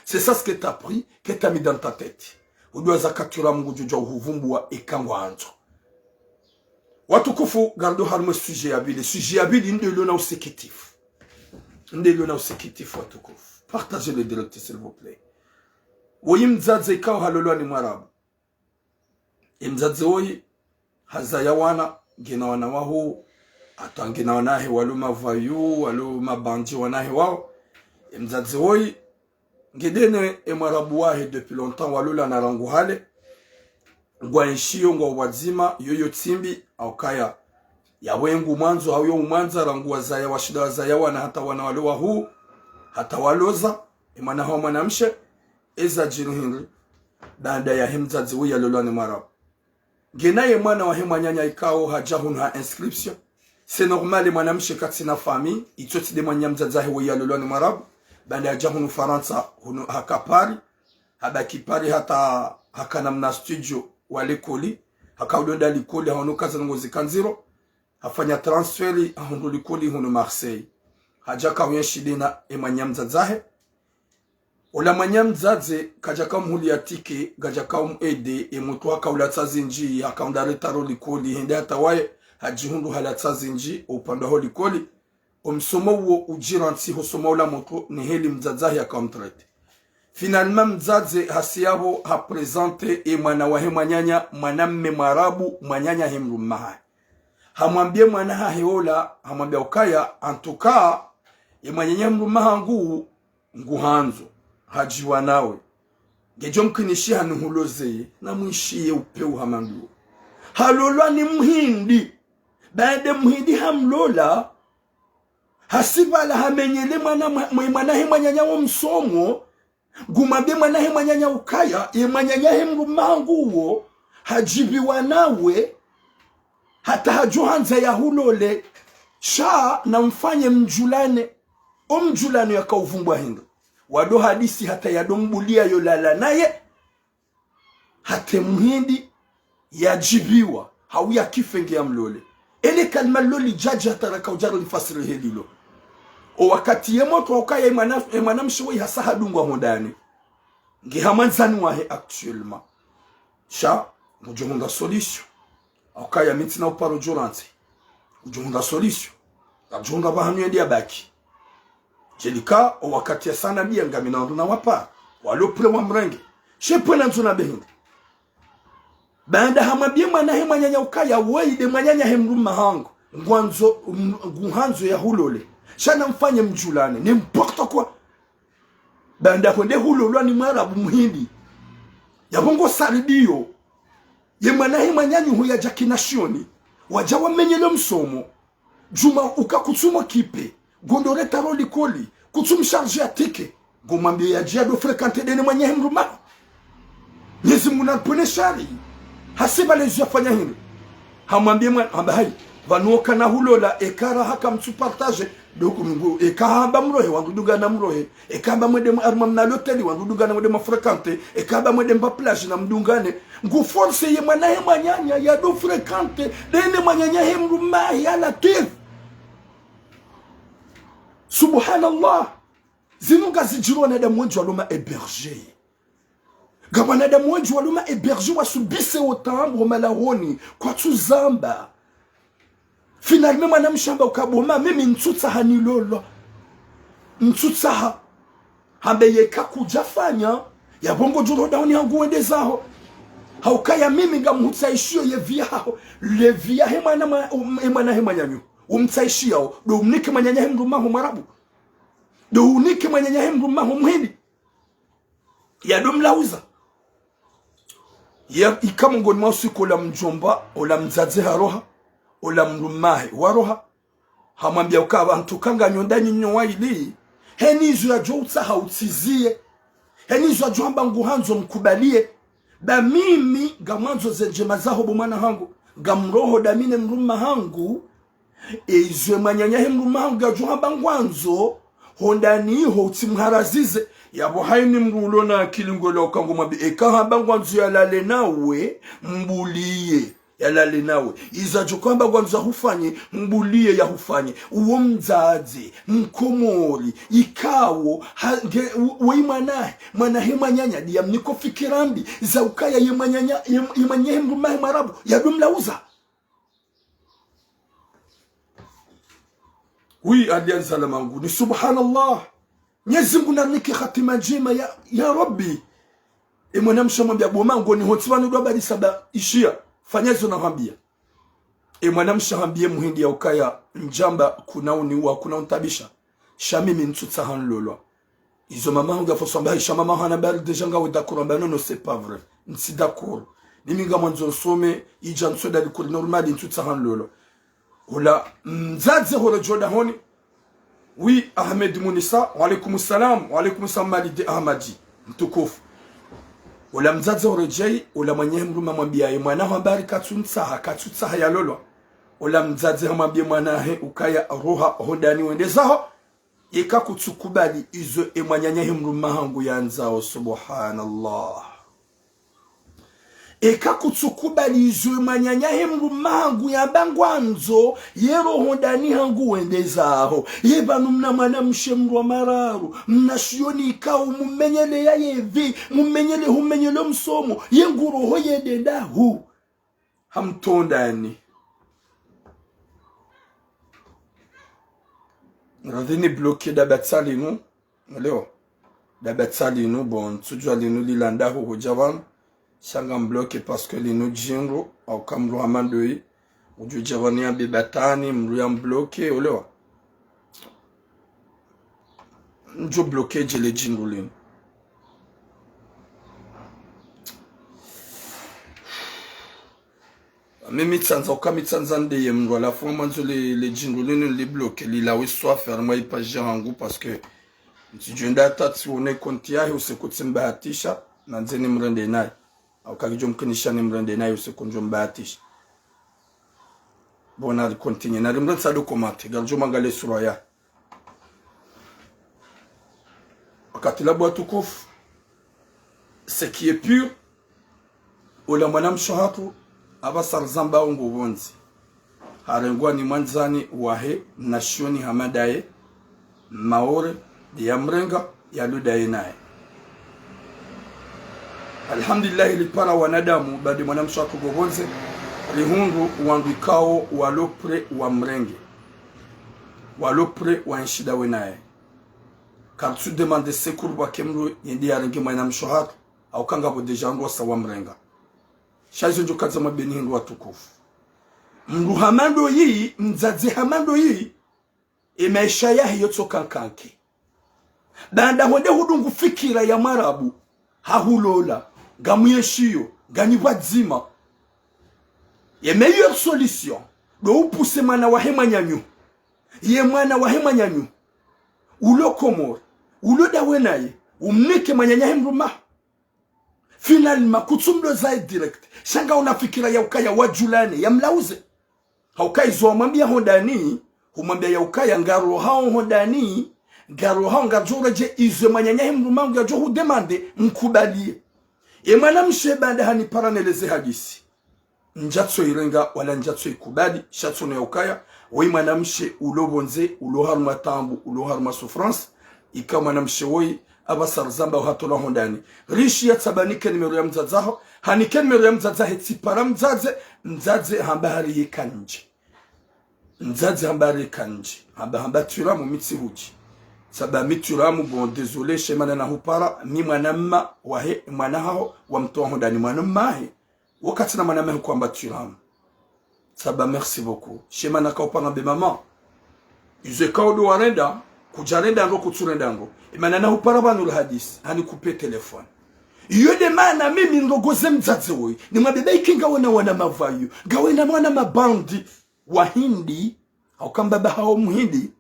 S1: C'est ça ce que tu as pris, que tu as mis dans ta tête. Tu dois capturer mon Dieu et Kangwanzo. Watukufu, garde le sujet habile. Le sujet habile, il est le nom sécutif. Il est le nom sécutif, Watukufu. Partagez le direct, s'il vous plaît. Woyi mzaze ikaw halolo ni mwarabu. Mzaze woyi, hazayawana, gina wana wahu, atangina wanahe waluma vayu, waluma bandi wanahe wao. Mzazi hoi, ngedene emarabu wahe depuis longtemps walula na rangu hale. Ngwa nshio ngwa wazima, yoyo timbi, au kaya. Ya wengu mwanzo, hauyo umanza, rangu wazaya, washida wazaya wana hata wanawaluwa huu, hata waloza, imana hao manamshe, eza jinu hinri, baada ya mzazi hoi ya lula ni marabu. Genaye mwana wa hema nyanya ikao hajahun ha inscription. C'est normal mwanamshe katina famille itoti de mwanya mzazahe wa yalolo ni marabu banda aja hunu Faransa hunu hakapari habaki pari hata hakanamna studio wale koli hakaudonda likoli hunu kaza ngozi kanziro hafanya transferi hunu likoli hunu Marseille haja kawenshidina emanya mzazahe ola mwanya mzaze kaja kamhuli ya tike gaja kamede emutu hakaulata zinji hakaundare taro likoli hende hata wae hajihundu halatsa zinji upande ho likoli omsomo wo ujiransi hosomo la moto ni heli mzazahi akamtrete. Finalement mzaze hasiyabo ha presente e mwana wa hemanyanya mwanamme marabu mwanyanya hemrumaha. Hamwambie mwana heola hamwambia ukaya antuka e mwanyanya mrumaha nguhanzo hajiwa nawe. Gejomkinishi hanuhuloze na mwishiye upeu hamandu. Halolwa ni mhindi. Baada muhidi hamlola hasibala hamenyele mwana hemanyanya wa msomo gumabye mwana hemanyanya ukaya yemanyanya hemrumangu uo hajibiwa nawe hata hajuhanza ya hulole sha na mfanye mjulane omjulane yakauvumbwa hindu wado hadisi hata yadombulia yolala naye hata muhindi yajibiwa hauya kifenge ya mlole. Ele kalma loli jaji hataraka ujaro lifasiri helilo. O wakati yemoto wakaya emanamshiwe hasa hadungwa mondani. Ngihamanzani wahe actuellement. Sha, mujumunda solution. Wakaya mitina uparo joranti. Mujumunda solution. Mujumunda bahanu yendi abaki. Jelika, o wakati ya sana biya ngamina nduna wapa. Walopre wa mrenge. Shepe na nzuna behindu. Banda hamabie mwana hemanyanya ukaya waide mwanyanya hemruma hangu nguhanzo ya hulole shana mfanye mjulane n'importe quoi banda konde hulolwa ni marabu muhindi yabongo saribiyo ye mwanahe manyanyu huya jakinashoni wajawa menyele msomo juma ukakutuma kipe gondore taroli koli kutum charge atike gomambie ya jia do frekante dene mwanyahe mruma Nyezi Mungu napone shari hasiba lezu yafanya hili hamwambie mwana ambaye vanuoka na hulola ekara haka mtu partage doku mungu ekaba mrohe wanduduga na mrohe ekaba mwede arma na loteli wanduduga na mwede mafrekante ekaba mwede mba plage na mdungane ngu force ye mwanahe mwanyanya ya do frekante dene mwanyanya he mruma ya latif subhanallah zinunga zijiro na da mwenju aloma héberger gabana da mwenju aloma héberger wasubise otambo malahoni kwa tuzamba finalement mwana mshamba ukaboma mimi ntutsa hanilolo ntutsa hambe kakujafanya ya bongo juro dauni yangu wende zaho haukaya mimi ngamutsaishio ye viaho le via hemana hemanyanyu umtsaishio do unike manyanya hemruma ho marabu do unike manyanya hemruma ho mhindi ya domlauza ya ikamungo ni masuko la mjomba ola mzaze haroha ola mrumahe waroha hamwambia ukaba ntukanga nyondani nyowa ili henizo ya joutsa hautizie henizo ya johamba nguhanzo mkubalie ba mimi gamanzo zenjema zaho bomana hangu gamroho damine mruma hangu izwe manyanyahe mruma hangu ya johamba nguhanzo hondani ho utimharazize yabo haini mrulo na kilingolo kangu mabi eka hamba nguhanzo ya lale nawe mbulie yalale nawe izajo kwamba kwanza hufanye mbulie ya hufanye uwo mzazi mkomori ikawo weimanahe mwanahe manyanya diya mniko fikirambi za ukaya yemanyahe mrumahe marabu ya dumlauza wi alian salamangu ni subhanallah Mwenyezi Mungu naniki khatima njema ya Rabbi mwana mshamwambia bomango ni hotiwanu do bali saba ishia fanyezo na hambia mwana mshahambie muhindi ya ukaya njamba kuna uniwa kuna untabisha shamimi ntutsa hanlolwa izo mama hanga fosamba isha mama hana bal deja ngawe d'accord ba non c'est pas vrai nsi d'accord nimi ngamanzo some ijanso dali kuri normal ntutsa hanlolwa ola mzadze horo joda honi wi Ahmed Munisa wa alaykum salam Malidi Ahmadi mtukufu ola mzazi orejei ola mwenye mruma mwambia mwana habari katutsaha ya lolo ola mzazi mwambia mwana he ukaya roha hodani wendezaho ikakutsukubali izo emwanyanya mruma hangu yanzao subhanallah ikakutsukubali izo emwanyanya mruma hangu yabangwanzo yero hodani hangu wendezaho yebanu mna mwana mshemrwa mararu mnashioni ikao mumenyele ya yevi mumenyele humenyele msomo yenguro hoyedenda hu hamtondani radhini bloke da batsali no leo da batsali no bon tujwa lino lilanda ho hojawan shanga mbloke parce que lino jingo au kamro amandoi uju javani ya bebatani mru ya mbloke olewa njo bloke jele jingo lino mimi tsanza ukamitsanza ndeye mru ala fwa manzo le jingo lino le bloke lila wiswa ferma ipaja hangu parce que ntijunda tati one konti yahe usekutsimba hatisha na nzeni mrende naye au kagijo mkinisha ni mrende naye usekunjo mbahatisha bon on continue na rimran sa do commenter galjo mangale suraya wakati la boîte tukufu ce qui est pur ola mwanam shahatu abasar zamba ngubonzi harengwa ni manzani wahe nashoni hamadaye maore ya mrenga ya ludaye naye alhamdulillah lipara wanadamu badi mwanam shahatu gobonze rihundu wandikao walopre wa mrenge walopre wa nshida wenaye car tu demandes secours wa kemru yindi yarengi mwanam shahatu au kanga bo deja ndo sa wa mrenga shazo njo kaza mabeni hindu watukufu mruhamando yi mzazi hamando yi maisha yahe yotsoka kanke banda honde hudungu fikira ya marabu hahulola gamuyeshiyo ganibadzima Et meilleure solution, de pousser mana wa hema nyanyu. Ye mana wa hema nyanyu. Ulo komor, ulo dawenaye, umneke manyanya hemruma. Finalement, kutumdo zae direct. Shanga unafikira ya ukaya wajulane, ya mlauze. Hauka izo mambia hondani, humambia ya ukaya ngaro hao hondani, ngaro hao ngajura je izo manyanya hemruma ngajo hu demande mkubalie. Emana mshebanda hani paraneleze hadisi. Njatso irenga wala njatso ikubali shatso na ukaya woi manamshe ulobonze uloharma tambu uloharma souffrance ika manamshe woi abasar zamba hatola hondani rishi ya tabanike nimero ya mzazaho hanike nimero ya mzazahe tipara mzaze hambahari yekanji mzaze hambahari yekanji hamba turamu mitsi huji saba mituramu bon désolé shemana na hupara mi manamma wahe mwanaho wa mtoa hondani manamma he wakati na maname kwamba turamu saba merci beaucoup shema na kaupana be mama ize kaudu warenda kujarenda ngo kuturenda ngo imana na upara banu hadis hani kupe telefone yode mana mimi ngogoze mzaze woyi ni mabebe ikinga wana mavayu gawe na mwana mabandi wa hindi au kamba hao muhindi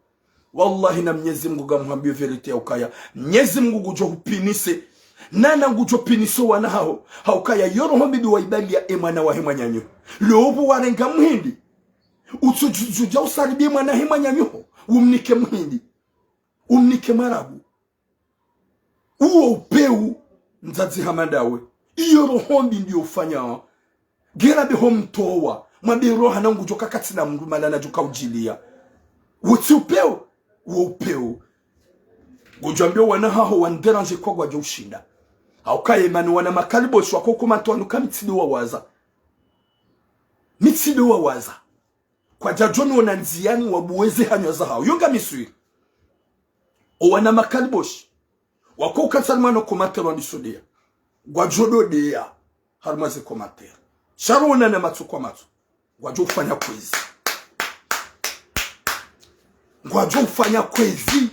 S1: wallahi na Mwenyezi Mungu gamwambie verite ukaya Mwenyezi Mungu gujo kupinise nana ngujo piniso wana hao haukaya yoro hombi waibali ya emana wa hema nyanyo lobo warenga muhindi utujuja usaribie mwana hema nyanyo umnike muhindi umnike marabu uo upeu nzazi hamandawe yoro hombi ndio ufanya gera be homtowa mwabe roha na ngujo kakati na mndu malana joka ujilia uti upeu uo upeu gujambio wana hao wanderanje kwa gwaje ushinda haukaye manu wana makalibo shwa kokuma tuanuka mitido wa waza kwa jajoni wana nziani wabuweze hanyo za hao yunga misui o wana makalibosh wako ukatalmano komatero wanisodia gwajodo dea harmaze komatero sharo wana na matu kwa matu gwajo ufanya kwezi gwajo ufanya kwezi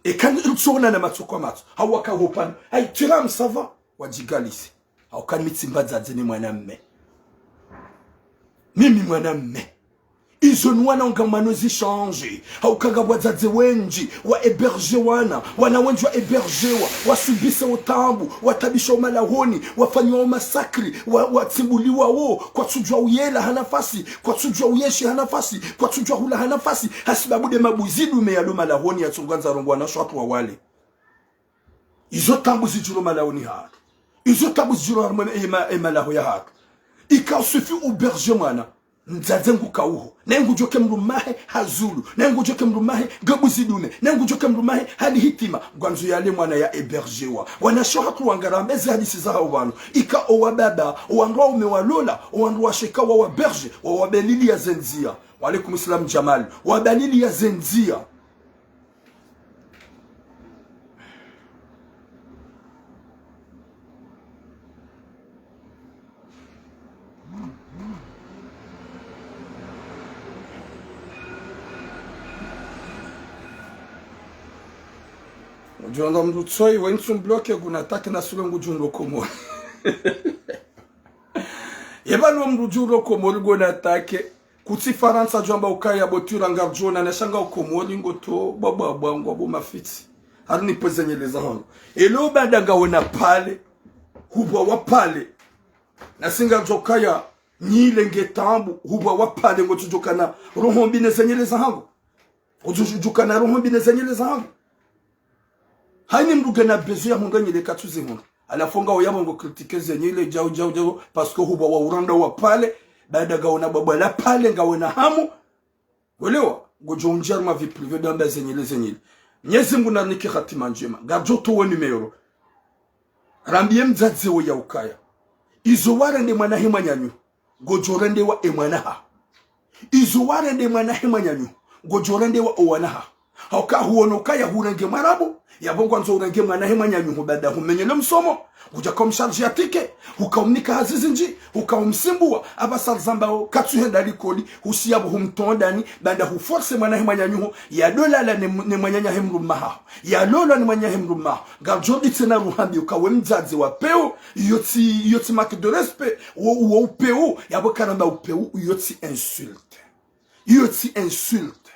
S1: ekani utsona na matoko matso hawaka hopana ay tiram sava wajigalisi hawaka mitsimba dzadzeni mwanamme mimi mwanamme izo nwana ngamano zichange hawaka gabwadzadze wenji wa héberger wana wenji wa hébergewa wasubisa utambu watabisha malahoni wafanywa masakri watimbuliwa wo kwa tujwa uyela hanafasi kwa tujwa uyeshi hanafasi kwa tujwa hula hanafasi hasibabu de mabuzidu meyalo malahoni ya tsunganza rongwa na shwatu wa wale izo tambu zijuro malahoni hatu izo tambu zijuro harmone emalaho ya hatu ika sufi uberge mwana nzazengu kauho nengu joke mrumahe hazulu nengu joke mrumahe gabuzidume nengu joke mrumahe hadi hitima gwanzu yale mwana ya hébergewa wanashohatu wangarambeze hadisi za hao bano ika owababa owandwa umewalola owandwa sheka wa waberge wa wabelili ya zenzia wa alaikum islam jamal wabelili ya zenzia Jwanda mdutsoi wenchum bloke gunatake na sulengu junro komo. Yebano mdujuro komo gunatake kuti Faransa jwamba ukaya botura ngarjona na shanga ukomo lingoto baba bango abo mafiti. Haruni pezenyeleza hono. Elo badanga wona pale hubwa wapale. Na singa jokaya nyile ngetambu hubwa wapale ngotujukana roho mbine zenyeleza hango. Ujujukana roho mbine zenyeleza hango. Haini mduge na bezu ya munga nyile katuzi hunga. Alafonga uyabo ngo kritike zenyile jau pasko huba wa uranda wa pale baada gaona baba la pale ngaona hamu welewa gojonjar ma vie privée dans zenyile Mwenyezi Mungu na niki hatima njema gajoto wa numero rambie mzazi wa ya ukaya izo warende mwana hima nyanyu gojorende wa emwanaha izo warende mwana hima nyanyu gojorende wa owanaha hauka huonoka ya hurenge marabu ya bongo nzo urenge mwana hema nyanyu bada humenyele msomo kuja kom charge ya tike ukaumnika hazizinji ukaumsimbua abasal zambao katsuhenda likoli usiyabo humtondani banda hu force mwana hema nyanyu ya dola la ne mwanyanya hemru maha ya lola ni mwanya hemru maha garjodi tena ruhambi ukawe mzazi wa peo yoti marque de respect wo upeo yabo karamba upeo yoti insulte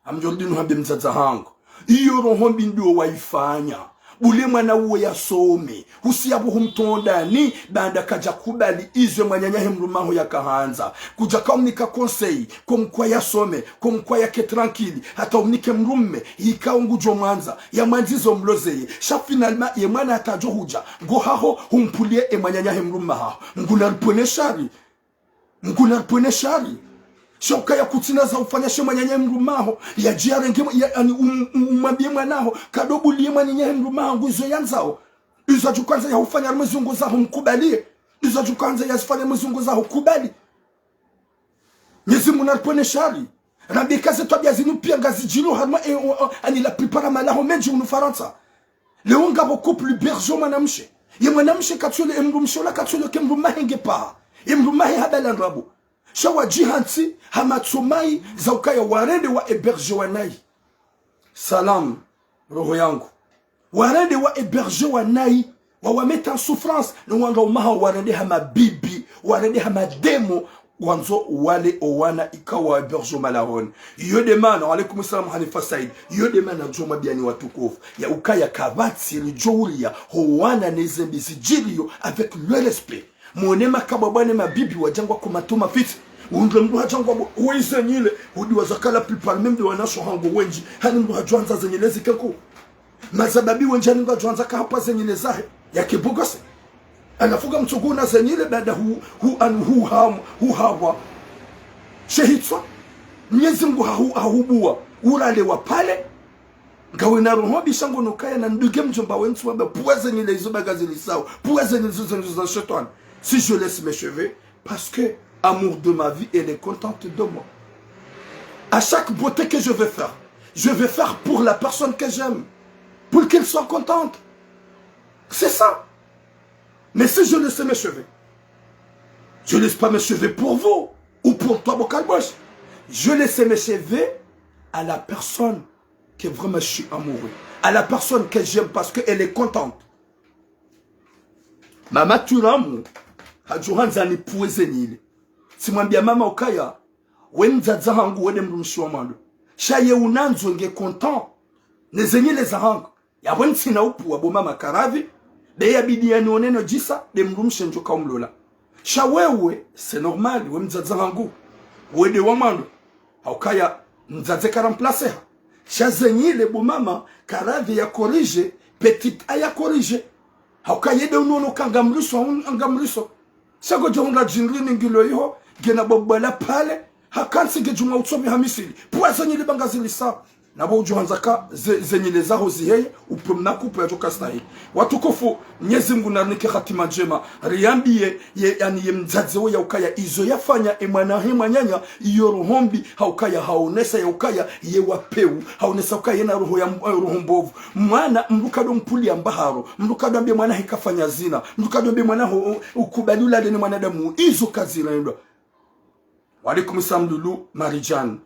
S1: amjodi nuhambi mzazi hangu iyo rohombi ndio waifanya ule mwana uwe ya some usiyabo humtondani banda kaja kubali izwe mwanyanya hemrumaho ya kahanza kuja kaumnika conseil komkwa ya some komkwa ya ke tranquille hata umnike mrumme yikaungujo mwanza ya manzizo mlozeye sha finalement ye mwana atajo huja ngo haho humpulie e mwanyanya hemrumaho nguna shari shoka ya kutina za ufanya shema nyanya mrumaho ya jiarenge ya ani umwambie mwanaho kadobu liema nyanya mrumaho nguzo yanzao izo jukanza ya ufanya mzungu za humkubalie izo jukanza ya ufanya mzungu za hukubali Mwenyezi Mungu anapone shari Rabbi kaze tabia zinu pia ngazi jilo harma ani la prepara malaho menji unufaransa leonga beaucoup plus bergeau manamshe ye manamshe katule emrumsho la katule kemrumahe pa emrumahe habala rabu shawa jihanti hamatsumai za ukaya warende wa eberge wanai salam roho yangu warende wa eberge wanai wawameta en souffrance no wanga umaha warende hama bibi warende hama demo wanzo wale owana ikawa eberge malahon yodemana alaikum salam Hanifa Said yodemana joma biani watukufu ya ukaya kabati rijouria howana nezembi zijilio avec le respect monema kababane mabibi wajangwa kumatuma fiti unge mdu hajangwa uweze nyile hudi wazakala plupart même de wanasho hango wenji hani mdu hajuanza zenyelezi kako mazababi wenjani mdu hajuanza kahapa zenyelezahe ya kibugase anafuga mtuguna zenyele bada hu hawa shehitwa Mwenyezi Mungu hahubua urale wa pale ngawe na roho bishango nokaya na nduge mjomba wentu wabe puweze nyele izo bagazi lisao puweze nyele izo za shetani si je laisse mes cheveux parce que amour de ma vie, elle est contente de moi. À chaque beauté que je vais faire pour la personne que j'aime, pour qu'elle soit contente. C'est ça. Mais si je laisse mes cheveux, je ne laisse pas mes cheveux pour vous ou pour toi, Bokalbosh. Je laisse mes cheveux à la personne que vraiment je suis amoureux, à la personne que j'aime parce qu'elle est contente. Mama Turamu, Hadjouhan Zani Pouezenil. Simwambia mama ukaya wenzaza hangu wene mrumshi wa mando shaye unanzo nge content nezenyele za hangu ya wensi na upu wabo mama karavi de ya bidiani oneno jisa de mrumshi njoka umlola shawewe c'est normal we mzaza hangu wede wa mando ukaya mzaze karamplace shazenyele bo mama karavi ya corrige petite aya corrige ukaya de unono kangamriso Sako jonga jinrini ngilo iho gena bobbala pale hakansi gejuma utsobi hamisili puwa zenyele bangazili sa nabo ujuhanzaka zenyele zaho ziheye upumna kupu ya joka stahi watukufu Mwenyezi Mungu nanike khatima njema riyambiye yani mzazi ya ukaya izo yafanya emwana hema nyanya iyo rohombi haukaya haonesa ya ukaya ye wapeu haonesa ukaya na roho ya roho mbovu mwana mrukado mpuli ya mbaharo mrukado ambie mwana hikafanya zina mrukado ambie mwana ukubalula deni mwanadamu izo kazirendwa walikum samdulu marijan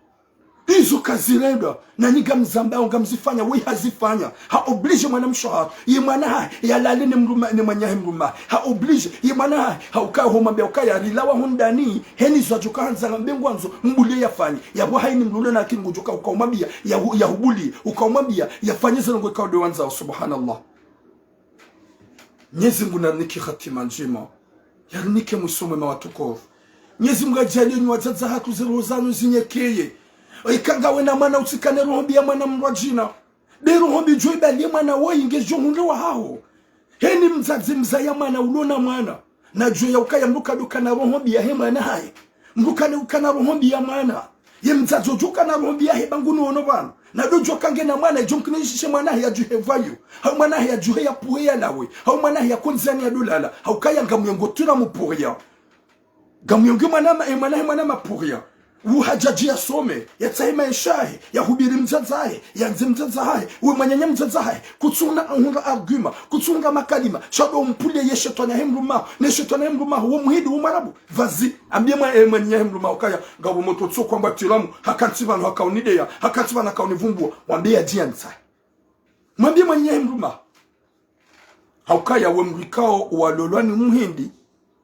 S1: izo kazirendwa na niga mzamba ngamzifanya we hazifanya ha oblige mwana mshahara ye mwana ya lale ni mruma ni manya mruma ha oblige ye mwana ha ukaya homa be ukaya rilawa hundani heni zajuka hanza mbengwanzo mbule yafanye yabo haini mlule na kingujuka ukaumabia ya hubuli ukaumabia yafanye zero kwa de wanza subhanallah Mwenyezi Mungu naniki khatima njema yarunike musome mawatukofu Mwenyezi Mungu ajalie ni wazaza hatu zero zanu zinyekeye Ikangawe na mana utikane rohombi ya mana mrajina de rohombi joi bali mana wo ingejo hunde wa hao heni mzazi mzaya mana ulona mana na joi ya ukaya mruka duka na rohombi ya hema na hai mruka ne ukana rohombi ya mana ye mzazi ojuka na rohombi ya heba ngunu ono bana na dojo kange na mana jonkine shishe mana ya juhe vayo hau mana ya juhe ya puhe ya lawe hau mana ya konzani ya dolala hau kaya ngamuyongo tuna mupuria ngamuyongo mana ma puria uhajaji asome yatsaima ishahe yahubiri mzazahe yanze mzazahe uwe manyanya mzazahe kutsunga hunga argument kutsunga makalima shado mpule ye shetani hemruma ne shetani hemruma wo muhidi wo marabu vazi ambie manya hemruma ukaya ngabo moto tso kwamba tiramu hakanti bana hakaunideya hakanti bana kaunivumbua mwambie ajianza mwambie manya hemruma haukaya we mrikao walolwani muhindi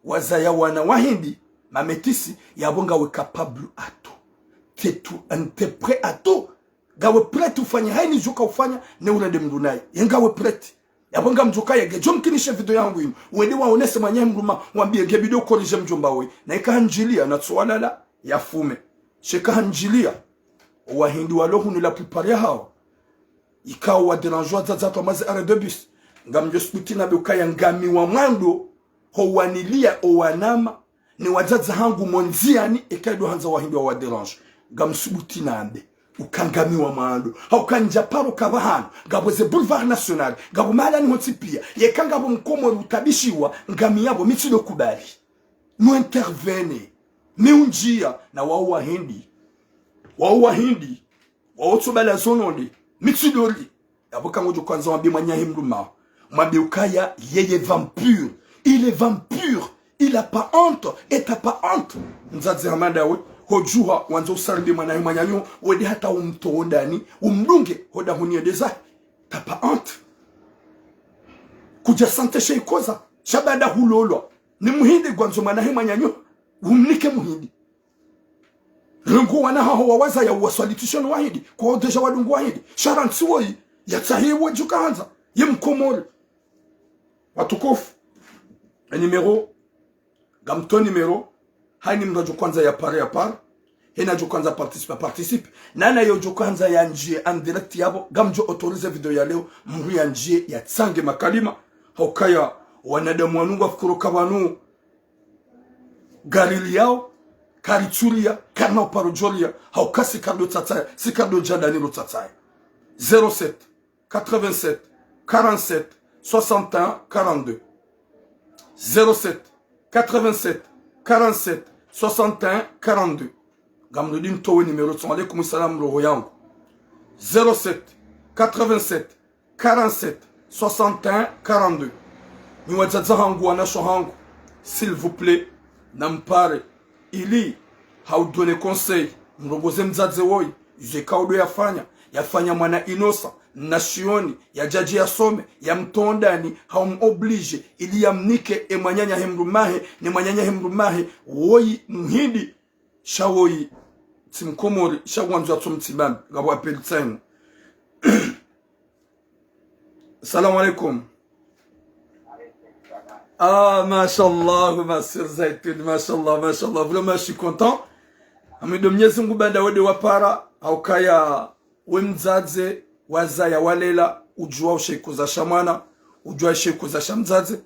S1: wazaya wana wahindi mametisi yabonga we capable ato tetu ante pre ato gawe prêt ufanya haini joka ufanya ne urende mdunai yengawe prêt yabonga mjoka yege jomkinishe video yangu ino wende waonese manye mruma wambie ge video corrige mjomba we na ikahanjilia na tswalala yafume sheka hanjilia wahindi walohu ni la plupart ya hao ikawa waderanjwa zazato mazi arrêt de bus ngamjo skutina bekaya ngami wa mwando ho wanilia o wanama ni wazaza hangu monziani ekaido hanza wahindi wa waderange gamsubuti nambe ukangami wa maando haukanja paro kabahano gaboze boulevard national gabo malani hotipia yekangabo mkomo utabishiwa ngami yabo mitsilo kubali mu intervene meunjia na wao wahindi wao tsobala zononde mitsidoli yaboka ngojo kwanza wambi mwanya himruma mwambi ukaya yeye vampire il est vampire il a pas honte et t'as pas honte nzazi hamanda we hojuha wanzo usarbi mwanae mwanyanyo wedi hata umtoondani umdunge hoda hunie deza t'as pas honte kuja sante sheikoza shabada hulolo ni muhindi gwanzo mwanae mwanyanyo umnike muhindi rungu wanaha wawaza ya waswalitisho wahidi kwa deja wadungu wahidi sharansi woi ya tsahiwe jukahanza yemkomori watukofu numero gamto numero hani mrajo kwanza ya par hena jo kwanza participe nana yo jo kwanza ya njie en direct yabo gamjo autorize video ya leo mru ya njie ya tsange makalima hokaya wanadamu wanungu afukuro kabanu garili yao karituria karna parojolia haukasi kardo tataya si kardo jadani lo tataya 07 87 47 61 42 07 87 47 61 42 gamnodim towe numéro son alaykoum salam roho yangu 07 87 47 61 42 ni wazaza hangu wanasho hangu s'il vous plaît nampare ili haudone conseil mroboze mzaze woi jekaudo yafanya mwana inosa nasioni ya jaji ya some ya mtondani haumoblige ili yamnike emwanyanya hemrumahe ni mwanyanya hemrumahe woi muhindi shawoi timkomori shagwanzu atomtibambi gabo apeli tsainu Salam alaikum. Ah, mashallah, ma sœur Zaitoun, mashallah, mashallah. Vraiment, je suis content. Amido mnyezi ngubanda wede wapara, haukaya wemzaze, wazaya walela, ujua usheku za shamana, ujua usheku za shamzaze.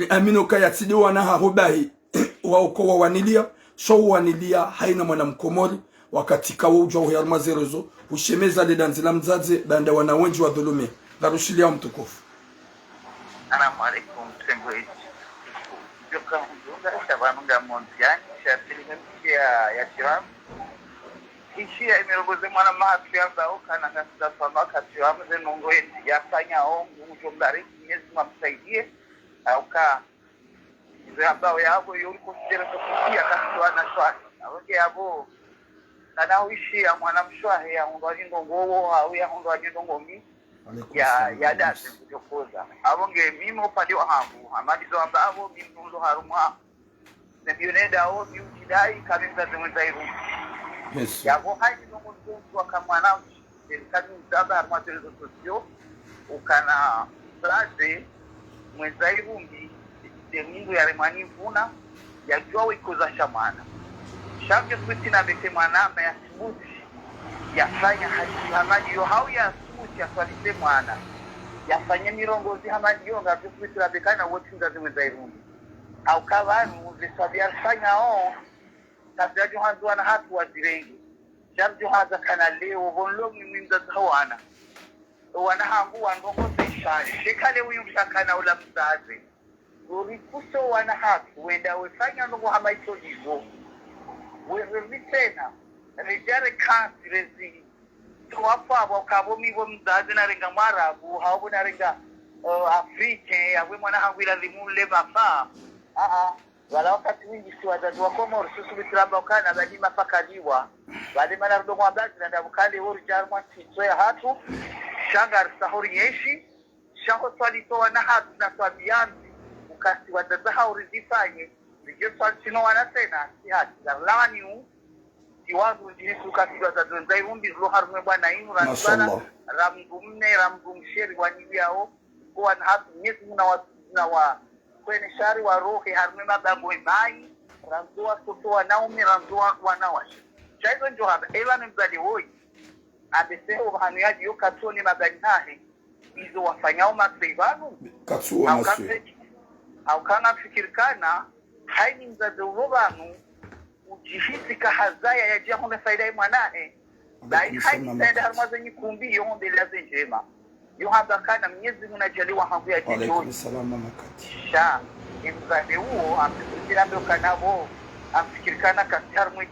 S1: Amino kaya tidi wanaha hubahi, wauko wa wanilia, show wanilia, haina mwana mkomori, wakatika ujua uhiyarmazerezo, ushemeza lidanzila mzaze, banda wana wenji wa dhulume. Garushilia mtukufu.
S2: Assalamu alaikum, Tengweji. Joka mjunga, shabanunga montiani, shatilimemkia ya chiramu. Ishia imerogoze mwana mahatu ya mbaoka na ngasiza famaka chiramu ze nongoeni. Yafanya ongu ujomdari, nyezi mamsaidie. Auka, izo ambao ya abo yuri kusidere kusikia kasiwa na shwari. Aweke ya abo, nanahuishia mwana mshwahe ya hundu wajindongo au ya hundu wajindongo ya dasi kujokoza abonge mimo pali wahangu amadizo ambavo mimnundo harumwa nebioneda o miutidai kabisa zemwezairu
S1: yes
S2: yabo haidi nongo ngongo akamwana serikali mzaba harumwa telezo sosio ukana plaze mwezairu mbi temindu ya remani mfuna ya jua wikoza shamana shamjo kutina bete mwanama ya sibuti yafanya hamaji yo hau ya ya swalise mwana yafanya mirongozi hamaji yo ngavyo kwitira bekana wote ngazi mwezairundi au kabanu zisabia fanya tabia johanzu wana hatu wazirengi jamjo haza kana leo vonlogi mwimza zawana wana hangu wandongo zishari shekale uyumshakana ula mzaze urikuso wana hatu wenda wefanya nungu hamaito jizo wewe tena rejare kansi rezi tuwafa wakabo mibo mzazi na renga Mwarabu haubu na renga Afrika yawe mwana hangwira limule mafa wala wakati wingi si wazazi wa Komoro susu bitiramba ukana badi mafakaliwa badi mana rudo mwabazi na ndabukali uri jarumwa titoya hatu shanga sahuri yeshi shango swali towa na hatu na swabiyanzi ukasi wazazi hauri zifanye vijio swali chino wanasena si hati zarlani kiwazu jinisu kasi wazazi wenzai umbi zlo harumwe bwana inu ranzana ramdumne ramdumsheri wanyibiao kuwa na hatu nyesi muna wa kwenye shari wa rohe harumwe mabago imai ranzua sotowa naumi ranzua wanawashi chaizo njo haba ela ni mzali hoi abeseho wahaniaji yo katoni magani nahe izo wafanyao maseivanu
S1: katsuwa maswe
S2: au kana fikirikana haini mzazi urobanu ujihisi kahazaya ya jia hone faida mwanae lai haini saida harmaza nyikumbi yonde laze njema yo haba kana mnyezi munajaliwa hangu ya jijoi sha mzali huo amfikirilambe ukanavo amfikirikana kasi harumwe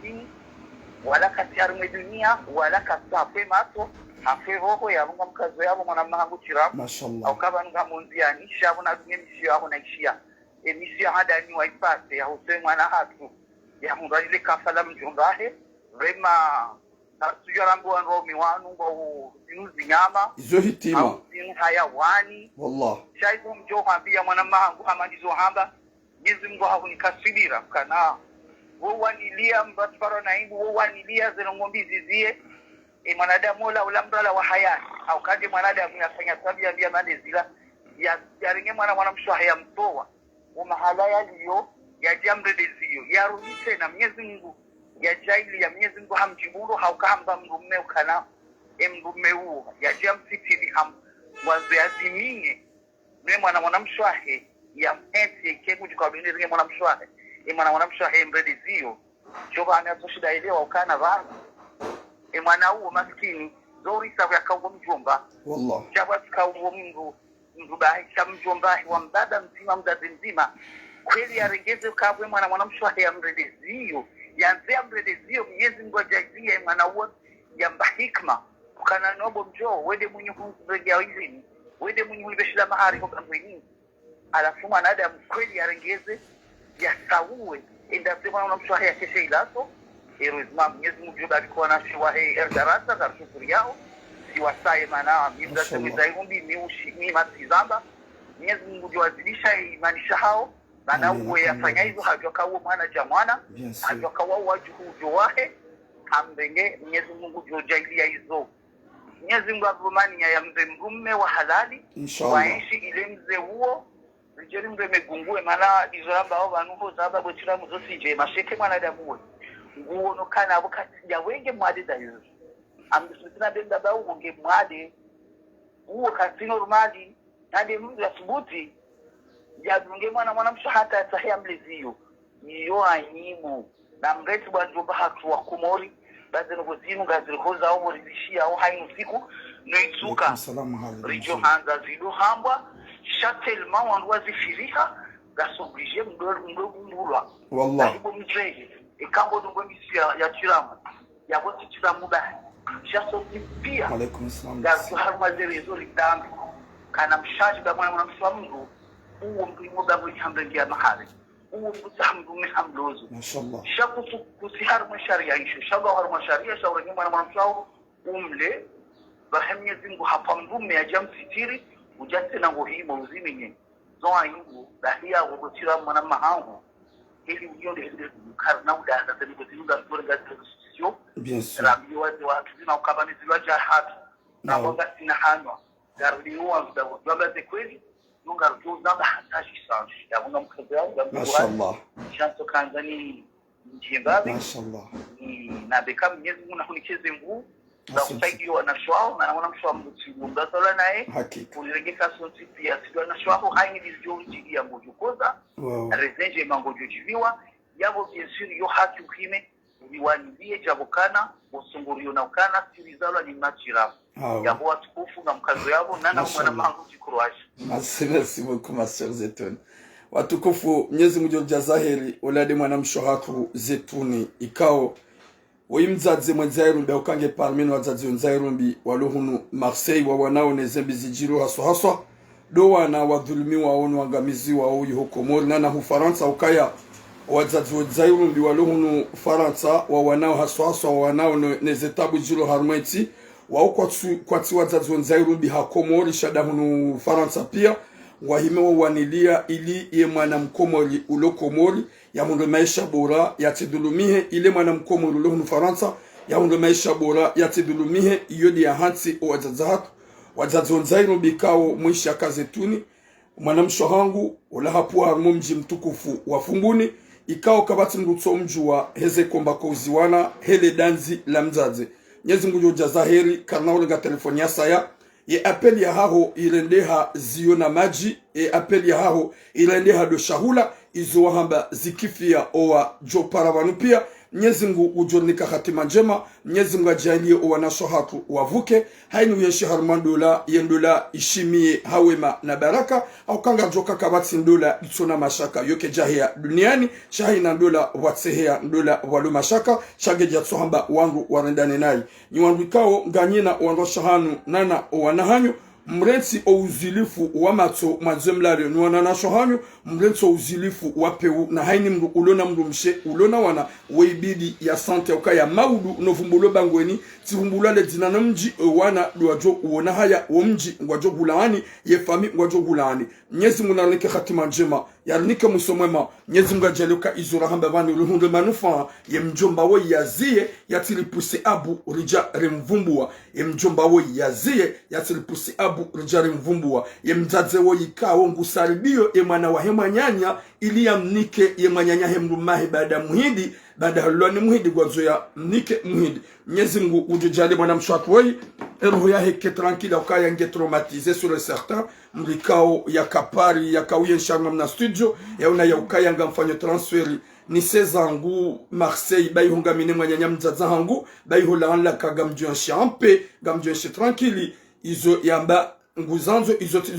S2: wala kasi harumwe dunia wala kasi hafwe mato hafwe roho ya munga mkazo yabo mwana mahangu chiramu
S1: mashallah
S2: au kaba nga munzia nisha hapo na dunye misio yabo na ishia emisia hada ni waipate ya huswe mwana hatu ya mundalile kafala mjombahe rema sujua rambu wanro miwanu mbo zinuzi nyama
S1: izo hitima
S2: au zinu hayawani
S1: wallah
S2: shaibu mjoho hambia mwana mahangu hamadizo hamba nyezi mgo haku nikasibira kana wanilia mbasfaro na imbu wanilia zenongombi zizie mwanadamu la ulambrala wa hayati au kaje mwanadamu yafanya tabia bia mande zila ya ringe mwana mshwa haya mtoa mahala yaliyo ya jamre dezio ya rudise na Mwenyezi Mungu ya jaili ya Mwenyezi Mungu hamjiburu haukahamba mrume ukana mrume huo ya jamsitili ham wazo yazimine mwana mshwahe ya mheti kegu jukabini ringe mwana mshwahe mwana mshwahe mredezio choba anazoshida elewa ukana vana mwana huo maskini zori sabu ya kauwa mjomba
S1: wallah
S2: jaba kauwa mrubahi cha mjombahi wa mdada mzima mzazi mzima kweli ya rengeze kabwe mwana mshwahe ya mredezio ya nzea mredezio Mwenyezi Mungu ajazie mwana huo ya mbahikma ukana nobo mjoo wede mwenye hunzegea wizini wede mwenye hunibeshila mahari kwa kambweni alafu mwanadamu kweli ya rengeze ya sauwe indase mwana mshwahe ya keshe ilaso Erozma Mwenyezi Mungu joba alikuwa na shiwahe erdarasa za shukuri yao siwasaye mana mimdase mizayumbi miushi matizamba Mwenyezi Mungu jowazilisha imanisha hao mana uwe yafanya hizo hajwaka uwe mwana jamwana hajwaka uwe wajuhu jowahe hambenge Mwenyezi Mungu jojailia hizo Mwenyezi Mungu avumani ya mze mrume wa halali waenshi ile mze huo rijeri mze megungue mana izo lamba hao vanuho zaba bwechira muzosi je masheke mwana damuwe nguo no kana wakati ya wenge mwade da yuzu amdisina benda ba uge mwade uo kasi normali nade mtu ya subuti ya dunge mwana mshahata sahia mlezio niyo anyimu na mretu bwanjomba hatu wa Komori baze no gozinu gazil hoza au rizishia au hainu siku no itsuka rijo hanza zidu hambwa chatelma wanwa zifiriha gasoblige mdolwa
S1: wallah
S2: ibo mjeje ikambo ndongo misia ya chiramu ya wote chiramu ba shaso pia
S1: alaikum salam
S2: gazo harma zerezo lidambi kana mshaji ba mwana mfamu uwo mlimo ba mhambengia mahali uwo mtahamdu mhamlozo
S1: mashallah
S2: shako kusihar masharia isho shaba har masharia shawra ni mwana mfao umle bahemye zingu hapa mdume ya jamsitiri ujate na ngohimo uziminye zoa yingu bahia wo chiramu mwana mahangu ili unyonde karna udanda tani kuzinga story ga sio
S1: bien sûr
S2: rabio wa tuzina ukabani zilwaja hatu na wanga sina hanwa garliwa mdawo baba de kweli nunga rujo zamba hatashi sana ya kuna mkaza ya
S1: mashallah
S2: chanzo kanzani njimbabe
S1: mashallah
S2: na beka Mwenyezi Mungu na kunikeze nguvu na kusaidiwa na shwao na naona mshwa mtibu ngasala naye
S1: hakika
S2: kuliregeka sonti pia sio na shwao haini bizonji ya mojokoza rezenje mangojo jiviwa yabo biensuri yo haki ukime biwanibie jabokana usungurio na ukana sirizalo ni machira yabo watukufu na mkazo yabo nana mwana mangu jikroaje
S1: merci beaucoup ma sœur Zetun watukufu Mwenyezi Mungu jazaheri ulade mwana mshohatu Zetuni ikao Oimzadze mwenzairumbi ukange parmi na wazadze wenzairumbi walohunu Marseille wa wanao nezembi zijiru haswa do wana wadhulumi waonu wangamizi wao yuho Komori na Ufaransa ukaya wazadze wenzairumbi walohunu Faransa wa wanao haswa wa wanao nezetabu jiru harmenti wao kwati wazadze wenzairumbi ha Komori shadahunu Faransa pia wahime wanilia ili ye mwana mkomori ulo Komori ya mundu maisha bora ya tidulumihe ile mwana mkomori ulo hunu Faransa ya mundu maisha bora ya tidulumihe iyodi ya hansi wajazahatu wajazo nzairu bikao mwisha kazetuni mwana mshohangu ula hapuwa harmu mji mtukufu wa Fumbuni ikao kabati mrutso mjua heze komba kauziwana hele danzi la mzaze nyezi mgujo jazaheri karna ulega telefoni ya saya ye apeli ya haho irendeha ziyo na maji ye apeli ya haho irendeha do shahula izo wahamba zikifia owa jo paravanu pia Mwenyezi Mungu ujonika hatima njema Mwenyezi Mungu ajalie owanasho hatu wavuke hainu yeshi harmandola yendola ishimie hawema na baraka au kanga joka kabati ndola itona mashaka yoke jahia duniani shahina ndola watsehea ndola walu mashaka shageja tsohamba wangu warendane nai ni wangu kao nganyina wando shahanu nana owanahanyo mrensi o uzilifu wa mato mazemlare nuwana na shohanyo mrensi o uzilifu wa peu na haini mdu ulona mdu mshe ulona wana weibidi ya sante ukaya maudu novumbulo bangweni tivumbulo le dinana mji wana duwajo uona haya wa mji ngwajo gulaani ye fami ngwajo gulaani Mwenyezi Mungu nalike khatima njema yarnika musomema Mwenyezi Mungu ajaluka izura hamba baniuluhunde manufa ye mjomba wo yazie yatilipuse abu rija remvumbua ye mjomba wo yazie yatilipuse abu rija remvumbua ye mzaze wo yikao ngusaribio ye mwana wa hema nyanya ili ya mnike ye manyanya hemrumahi baada muhidi baada halwani muhidi gwazo ya mnike muhidi Mwenyezi Mungu ujijali mwana mshwatu woi roho ya heke tranquille ukaya nge traumatisé sur le certain mlikao ya kapari ya kauye nsharma mna studio ya una ya ukaya nga mfanyo transferi ni sezangu Marseille bayi hunga mine mwanyanya mzaza hangu bayi hula anla ka gamjuanshi ampe gamjuanshi tranquille izo yamba nguzanzo izoti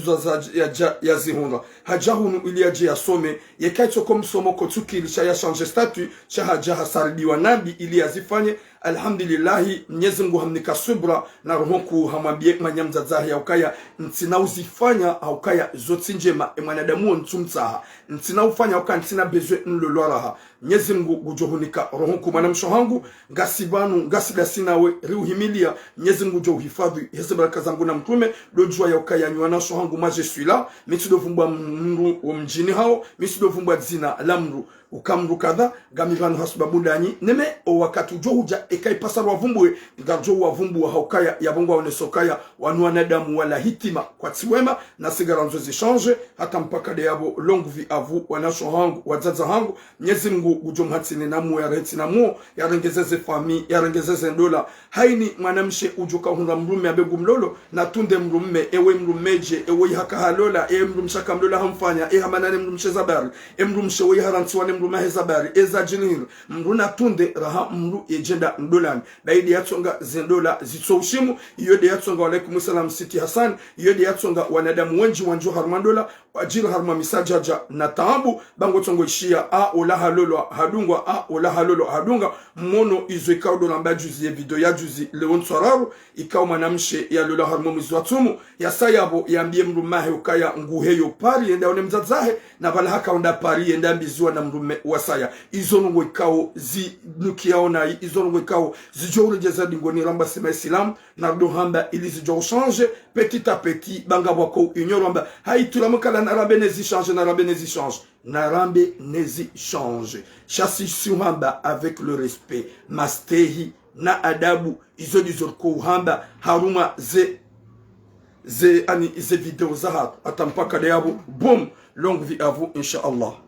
S1: ya zihunga hajahunu ili aje yasome yekaito komsomo kotukilisha ya change statut cha haja hasaridiwa nabi ili azifanye alhamdulillahi Mwenyezi Mungu hamnika subra na rohoku hamwambie manyamzazahi ya ukaya ntina uzifanya aukaya zoti njema mwanadamu ntumtsaha ntina ufanya ukaya ntina bezwe nlolwaraha Mwenyezi Mungu ujohunika rohoku mwanamshohangu ngasibanu ngasidasinawe riuhimilia Mwenyezi Mungu ujohifadhi heze baraka zangu na mtume dojua ya ukaya nywana shohangu ma je suis là misidovumbwa mru wa mjini hao misidovumbwa zina lamru ukamru kadha gamivanu hasubabu dani neme o wakati ujo huja ekai pasar wavumbwe garjo wavumbwa haukaya ya bongo wanesokaya wanuana damu wala hitima kwa tsiwema na sigaranzo zichange hata mpaka de yabo longue vie à vous wanasho hangu wazaza hangu Mwenyezi Mungu ujomhatsine namu ya reti namu ya rengezeze fami ya rengezeze ndola haini mwanamshe ujoka hunda mrume abegu mlolo na tunde mrume ewe mrumeje ewe haka halola ewe mrumshaka mlola hamfanya hamanane mrumshe zabari mrumshe we harantiwane mrumahe zabari eza jinir mruna tunde raha mru ejenda ndolani baidi yatsonga zendola zitsoshimu yode yatsonga alaikum salam siti Hassan yode yatsonga wanadamu wenji wanjo harmandola wajira harma misajaja na taabu bango tsongo ishia a ola halolo hadungwa a ola halolo hadunga mono izwe kaudo lamba juzi video ya juzi leon soraru ikao manamshe ya lola harmo mizwatumu ya sayabo yambie mrumahe ukaya nguheyo pari enda one mzazahe na bala haka onda pari enda mbizua na mrume wasaya izonungo ikao zi nukiaona izonungo ikao zijore jeza dingoni ramba sema islam na dohamba ili zijore change petit à petit banga wako unyoramba haitulamukala na rambe nezi change na rambe nezi change na rambe nezi change chassi suhamba avec le respect mastehi na adabu izo dizorko uhamba haruma ze video zahat atampaka de yabo boom longue vie à vous inshallah.